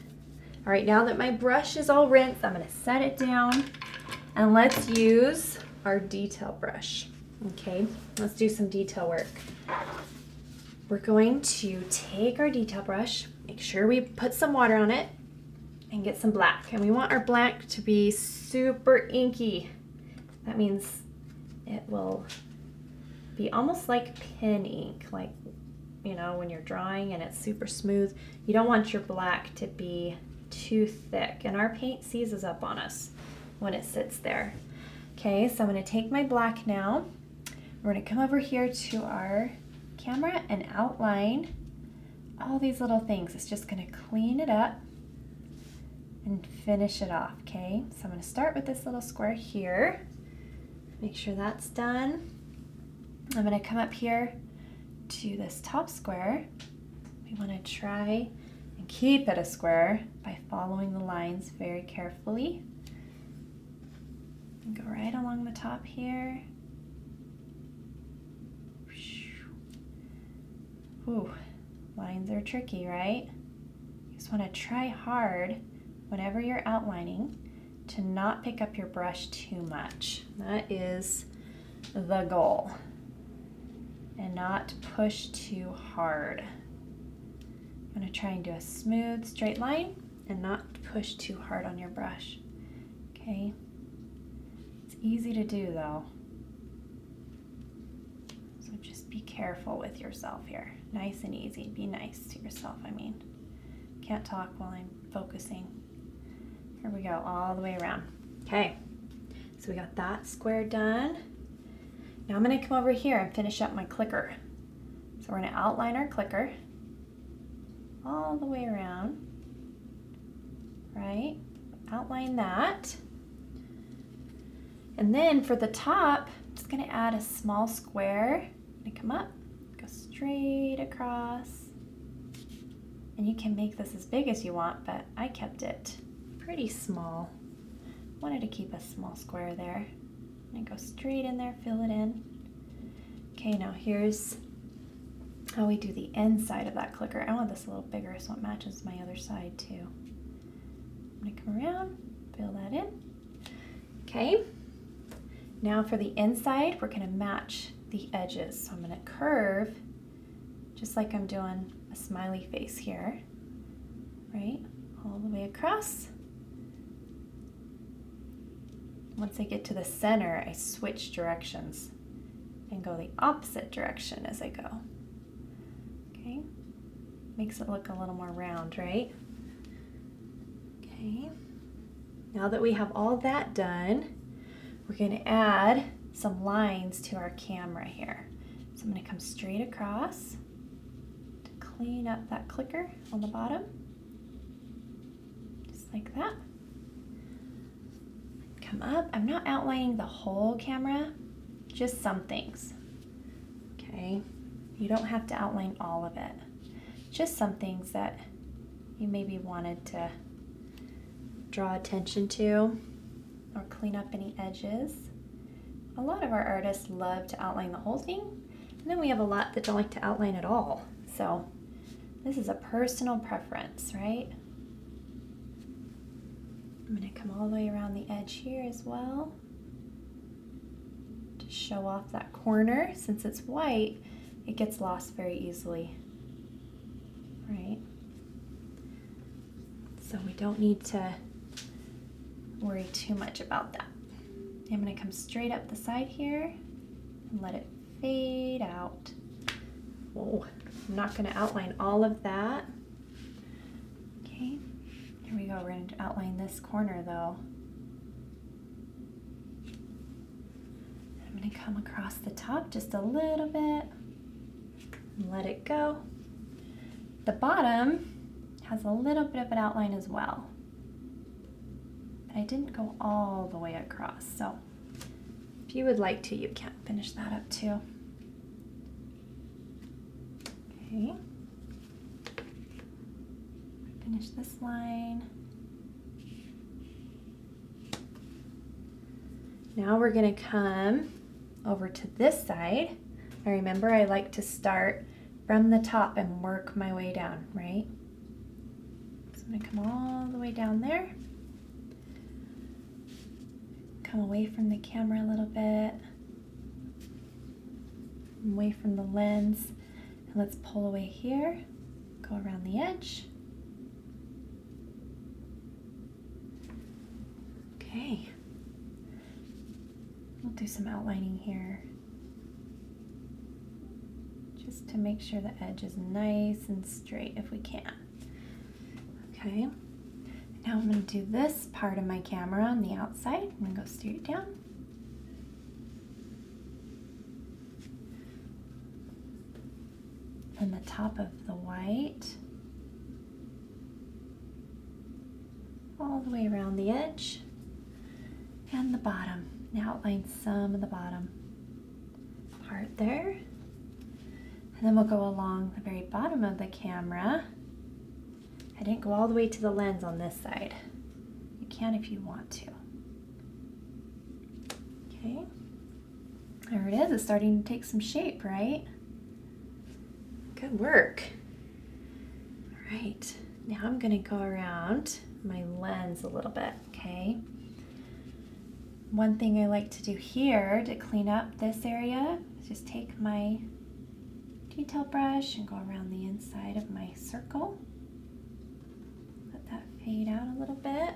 All right, now that my brush is all rinsed, I'm gonna set it down and let's use our detail brush. Okay, let's do some detail work. We're going to take our detail brush, make sure we put some water on it and get some black. And we want our black to be super inky. That means it will be almost like pen ink, like, you know, when you're drawing and it's super smooth. You don't want your black to be too thick, and our paint seizes up on us when it sits there. Okay, so I'm going to take my black now. We're going to come over here to our camera and outline all these little things. It's just going to clean it up and finish it off, okay? So I'm going to start with this little square here. Make sure that's done. I'm going to come up here to this top square. We want to try and keep it a square by following the lines very carefully. And go right along the top here. Ooh, lines are tricky, right? You just want to try hard whenever you're outlining to not pick up your brush too much. That is the goal. And not push too hard. I'm going to try and do a smooth, straight line and not push too hard on your brush. Okay? It's easy to do though. So just be careful with yourself here. Nice and easy. Be nice to yourself, I mean. Can't talk while I'm focusing. Here we go, all the way around. Okay, so we got that square done. Now I'm gonna come over here and finish up my clicker. So we're gonna outline our clicker all the way around, right? Outline that. And then for the top, I'm just gonna add a small square. I'm gonna come up, go straight across. And you can make this as big as you want, but I kept it pretty small. Wanted to keep a small square there. And go straight in there, fill it in. Okay, now here's how we do the inside of that clicker. I want this a little bigger so it matches my other side too. I'm gonna come around, fill that in. Okay, now for the inside, we're gonna match the edges. So I'm gonna curve, just like I'm doing a smiley face here, right? All the way across. Once I get to the center, I switch directions and go the opposite direction as I go. Okay, makes it look a little more round, right? Okay, now that we have all that done, we're gonna add some lines to our camera here. So I'm gonna come straight across to clean up that clicker on the bottom, just like that. Come up. I'm not outlining the whole camera, just some things. Okay, you don't have to outline all of it. Just some things that you maybe wanted to draw attention to or clean up any edges. A lot of our artists love to outline the whole thing, and then we have a lot that don't like to outline at all. So this is a personal preference, right? I'm going to come all the way around the edge here as well to show off that corner. Since it's white, it gets lost very easily, right? So we don't need to worry too much about that. I'm going to come straight up the side here and let it fade out. Whoa, I'm not going to outline all of that. Okay. Here we go, we're going to outline this corner though. I'm going to come across the top just a little bit and let it go. The bottom has a little bit of an outline as well. But I didn't go all the way across, so if you would like to, you can finish that up too. Okay. Finish this line. Now we're going to come over to this side. Now remember, I like to start from the top and work my way down, right? So I'm going to come all the way down there. Come away from the camera a little bit. Away from the lens. And let's pull away here. Go around the edge. Okay, we'll do some outlining here just to make sure the edge is nice and straight if we can. Okay, now I'm going to do this part of my camera on the outside. I'm going to go straight down. And the top of the white all the way around the edge. And the bottom. Now outline some of the bottom part there. And then we'll go along the very bottom of the camera. I didn't go all the way to the lens on this side. You can if you want to. Okay. There it is. It's starting to take some shape, right? Good work. All right, now I'm gonna go around my lens a little bit, okay? One thing I like to do here to clean up this area is just take my detail brush and go around the inside of my circle. Let that fade out a little bit.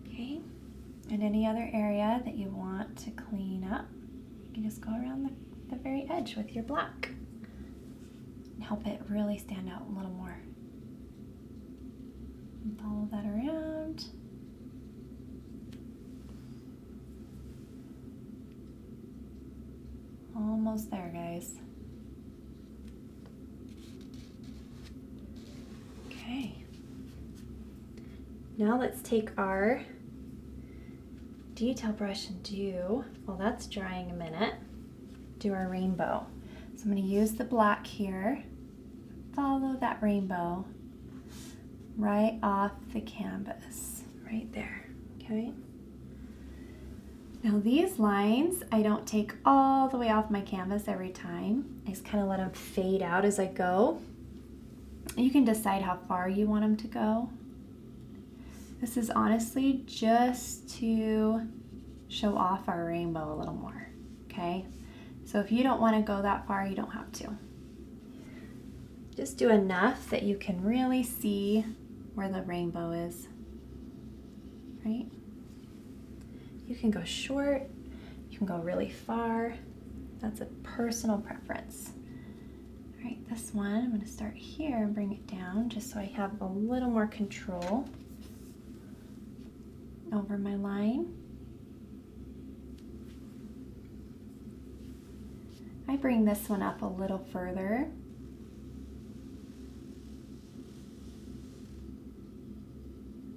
Okay, and any other area that you want to clean up, you can just go around the very edge with your black and help it really stand out a little more. And follow that around. Almost there, guys. Okay. Now let's take our detail brush and do, while that's drying a minute, do our rainbow. So I'm going to use the black here, follow that rainbow right off the canvas, right there, okay? Now these lines, I don't take all the way off my canvas every time. I just kind of let them fade out as I go. You can decide how far you want them to go. This is honestly just to show off our rainbow a little more, okay? So if you don't want to go that far, you don't have to. Just do enough that you can really see where the rainbow is, right? You can go short, you can go really far. That's a personal preference. All right, this one, I'm going to start here and bring it down just so I have a little more control over my line. I bring this one up a little further.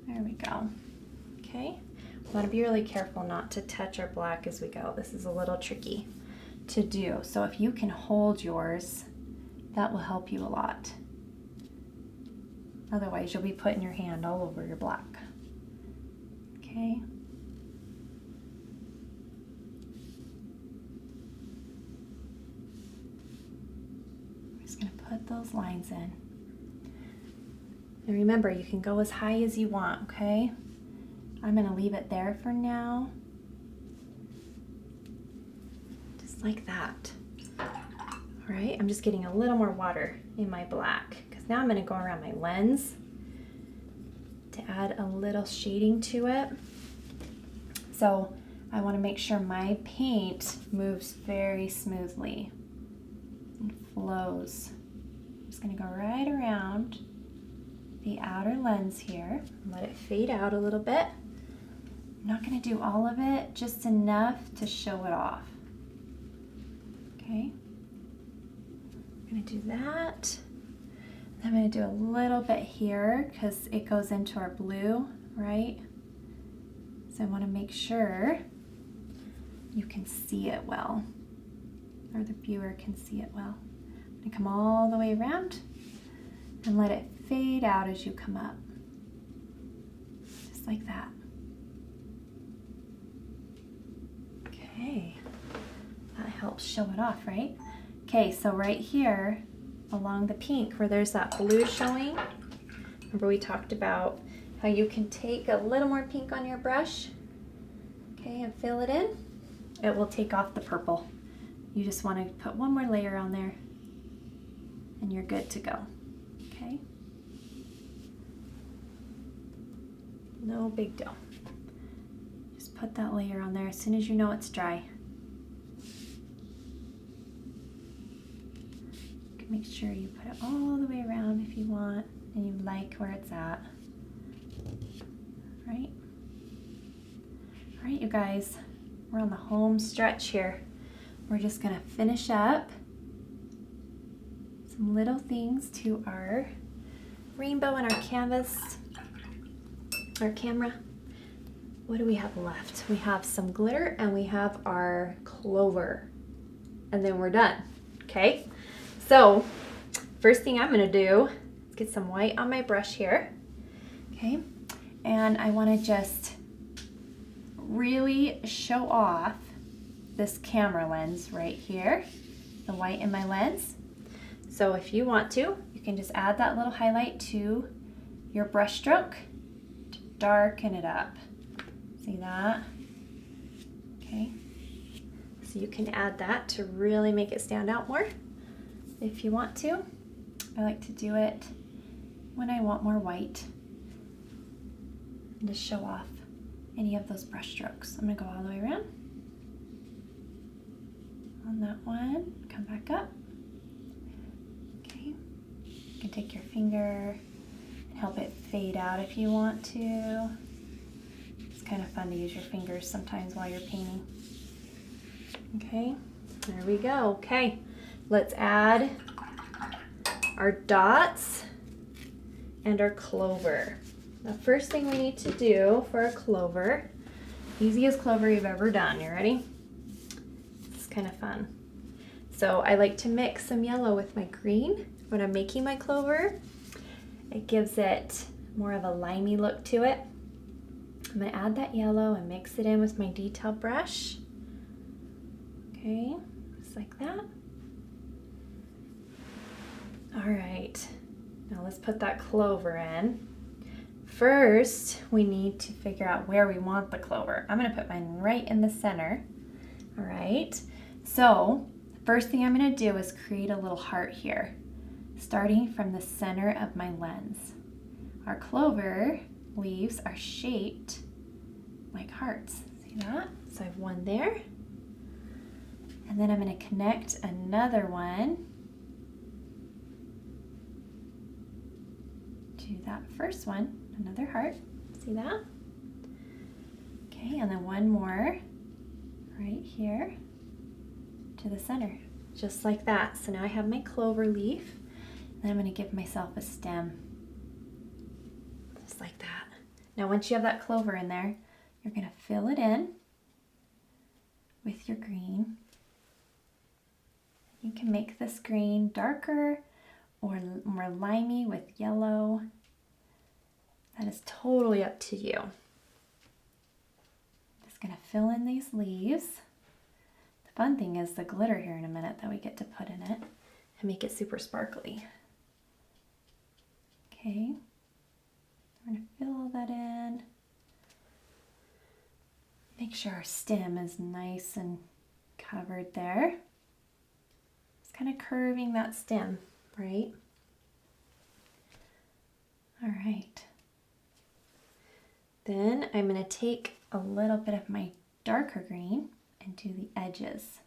There we go. Okay. We want to be really careful not to touch our black as we go. This is a little tricky to do. So if you can hold yours, that will help you a lot. Otherwise, you'll be putting your hand all over your black. Okay. I'm just going to put those lines in. And remember, you can go as high as you want, okay? I'm going to leave it there for now. Just like that. All right, I'm just getting a little more water in my black because now I'm going to go around my lens to add a little shading to it. So I want to make sure my paint moves very smoothly and flows. I'm just going to go right around the outer lens here and let it fade out a little bit. I'm not going to do all of it, just enough to show it off. Okay, I'm going to do that. I'm going to do a little bit here because it goes into our blue, right? So I want to make sure you can see it well, or the viewer can see it well. I'm going to come all the way around and let it fade out as you come up, just like that. Okay, that helps show it off, right? Okay, so right here along the pink where there's that blue showing, remember we talked about how you can take a little more pink on your brush, okay, and fill it in. It will take off the purple. You just want to put one more layer on there and you're good to go, okay? No big deal. Just put that layer on there as soon as you know it's dry. Make sure you put it all the way around if you want and you like where it's at. Right? All right, you guys, we're on the home stretch here. We're just gonna finish up some little things to our rainbow and our canvas, our camera. What do we have left? We have some glitter and we have our clover, and then we're done, okay? So first thing I'm gonna do is get some white on my brush here, okay? And I wanna just really show off this camera lens right here, the white in my lens. So if you want to, you can just add that little highlight to your brush stroke to darken it up. See that? Okay. So you can add that to really make it stand out more if you want to. I like to do it when I want more white and to show off any of those brush strokes. I'm gonna go all the way around. On that one, come back up. Okay, you can take your finger and help it fade out if you want to. It's kind of fun to use your fingers sometimes while you're painting. Okay, there we go. Okay, let's add our dots and our clover. The first thing we need to do for a clover, easiest clover you've ever done. You ready? It's kind of fun. So I like to mix some yellow with my green when I'm making my clover. It gives it more of a limey look to it. I'm gonna add that yellow and mix it in with my detail brush. Okay, just like that. All right, now let's put that clover in. First, we need to figure out where we want the clover. I'm gonna put mine right in the center. All right, so the first thing I'm gonna do is create a little heart here, starting from the center of my lens. Our clover leaves are shaped like hearts. See that? So I have one there. And then I'm gonna connect another one to that first one, another heart. See that? Okay, and then one more right here to the center, just like that. So now I have my clover leaf, and then I'm gonna give myself a stem, just like that. Now once you have that clover in there, you're gonna fill it in with your green. You can make this green darker or more limey with yellow. That is totally up to you. I'm just gonna fill in these leaves. The fun thing is the glitter here in a minute that we get to put in it and make it super sparkly. Okay, we're gonna fill all that in. Make sure our stem is nice and covered there. It's kind of curving that stem, right? All right. Then I'm going to take a little bit of my darker green and do the edges,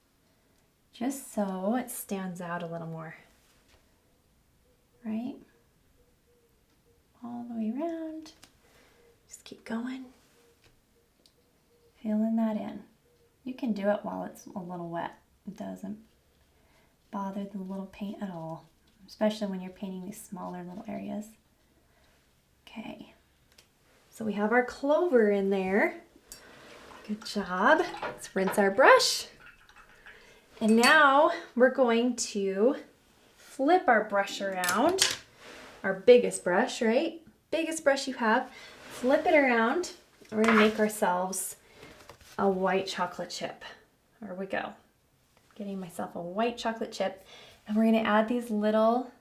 just so it stands out a little more, right? All the way around. Just keep going. Filling that in. You can do it while it's a little wet. It doesn't bother the little paint at all, especially when you're painting these smaller little areas. Okay, so we have our clover in there. Good job. Let's rinse our brush. And now we're going to flip our brush around, our biggest brush, right? Biggest brush you have. Flip it around. We're gonna make ourselves a white chocolate chip. There we go. Getting myself a white chocolate chip, and we're going to add these little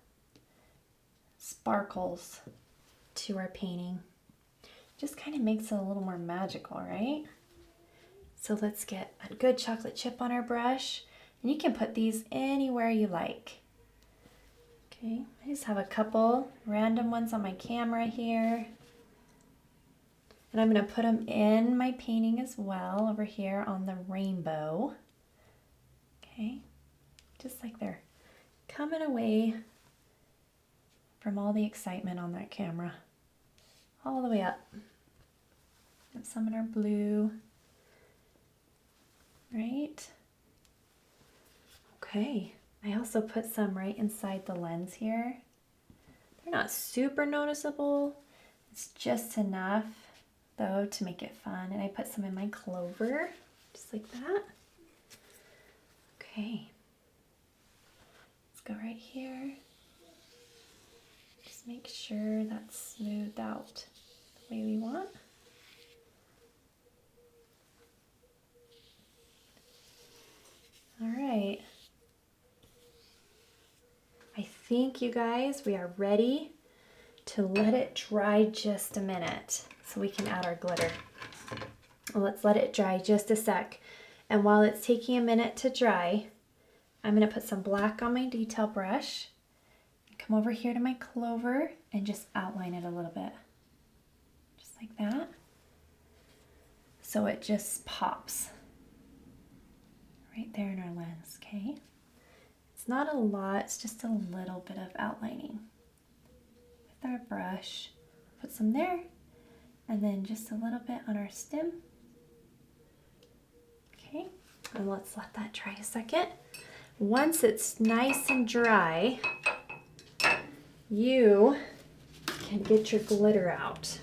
sparkles to our painting. Just kind of makes it a little more magical, right? So let's get a good chocolate chip on our brush, and you can put these anywhere you like. Okay, I just have a couple random ones on my camera here. And I'm going to put them in my painting as well over here on the rainbow. Okay, just like they're coming away from all the excitement on that camera. All the way up. Got some in our blue. Right? Okay, I also put some right inside the lens here. They're not super noticeable. It's just enough though to make it fun. And I put some in my clover, just like that. Okay, let's go right here. Just make sure that's smoothed out the way we want. All right. I think, you guys, we are ready to let it dry just a minute so we can add our glitter. Well, let's let it dry just a sec. And while it's taking a minute to dry, I'm going to put some black on my detail brush. Come over here to my clover and just outline it a little bit. Just like that. So it just pops right there in our lens, okay? It's not a lot, it's just a little bit of outlining. With our brush, put some there, and then just a little bit on our stem. Okay, and let's let that dry a second. Once it's nice and dry, you can get your glitter out.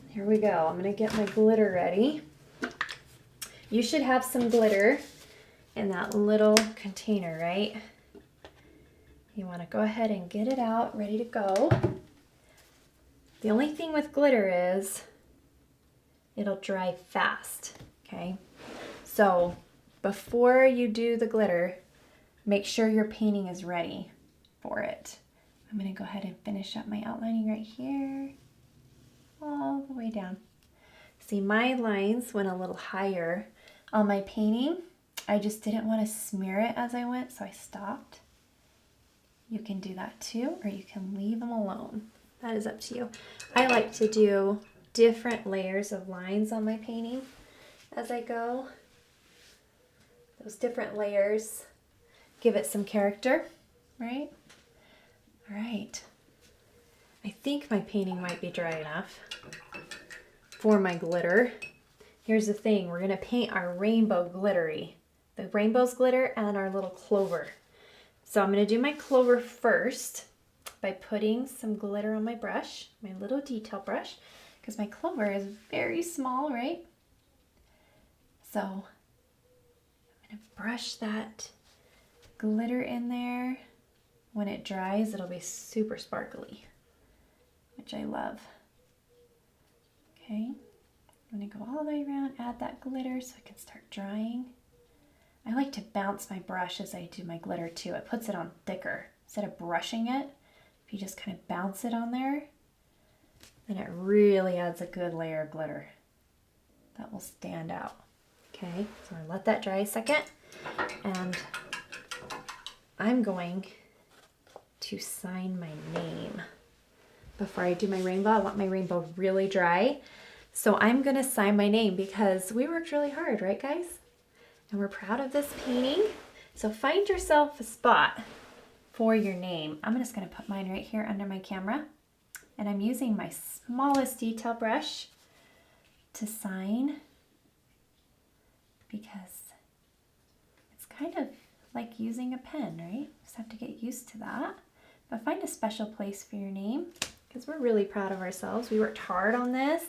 Here we go. I'm gonna get my glitter ready. You should have some glitter in that little container, right? You wanna go ahead and get it out, ready to go. The only thing with glitter is it'll dry fast, okay? So before you do the glitter, make sure your painting is ready for it. I'm gonna go ahead and finish up my outlining right here, all the way down. See, my lines went a little higher on my painting. I just didn't want to smear it as I went, so I stopped. You can do that too, or you can leave them alone. That is up to you. I like to do different layers of lines on my painting as I go. Those different layers give it some character, right? All right. I think my painting might be dry enough for my glitter. Here's the thing, we're gonna paint our rainbow glittery. The rainbow's glitter and our little clover. So I'm gonna do my clover first by putting some glitter on my brush, my little detail brush, because my clover is very small, right? So I'm gonna brush that glitter in there. When it dries, it'll be super sparkly, which I love. Okay, I'm gonna go all the way around, add that glitter so it can start drying. I like to bounce my brush as I do my glitter too. It puts it on thicker. Instead of brushing it, if you just kind of bounce it on there, then it really adds a good layer of glitter that will stand out. Okay, so I'm gonna let that dry a second, and I'm going to sign my name. Before I do my rainbow, I want my rainbow really dry. So I'm gonna sign my name because we worked really hard, right guys? And we're proud of this painting. So find yourself a spot for your name. I'm just gonna put mine right here under my camera. And I'm using my smallest detail brush to sign because it's kind of like using a pen, right? Just have to get used to that. But find a special place for your name because we're really proud of ourselves. We worked hard on this.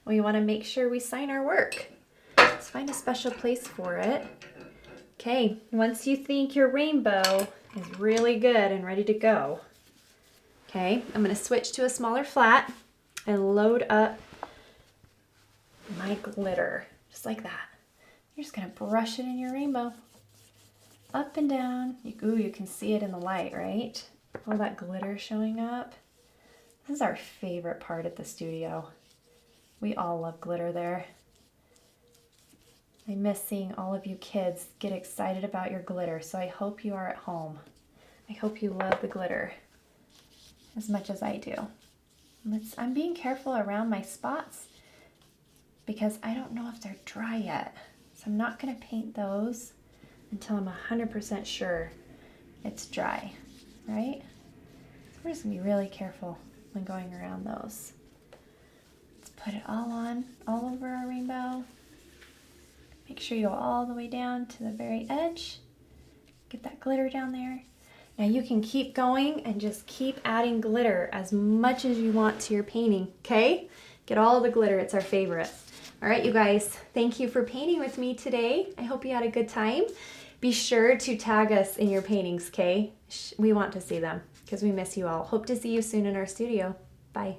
We want to make sure we sign our work. Let's find a special place for it. Okay, once you think your rainbow is really good and ready to go, okay, I'm going to switch to a smaller flat and load up my glitter, just like that. You're just going to brush it in your rainbow. Up and down. Ooh, you can see it in the light, right? All that glitter showing up. This is our favorite part at the studio. We all love glitter there. I miss seeing all of you kids get excited about your glitter, so I hope you are at home. I hope you love the glitter as much as I do. I'm being careful around my spots because I don't know if they're dry yet. So I'm not going to paint those until I'm 100% sure it's dry, right? So we're just going to be really careful when going around those. Let's put it all on, all over our rainbow. Make sure you go all the way down to the very edge. Get that glitter down there. Now you can keep going and just keep adding glitter as much as you want to your painting, okay? Get all the glitter, it's our favorite. All right, you guys, thank you for painting with me today. I hope you had a good time. Be sure to tag us in your paintings, okay? We want to see them because we miss you all. Hope to see you soon in our studio. Bye.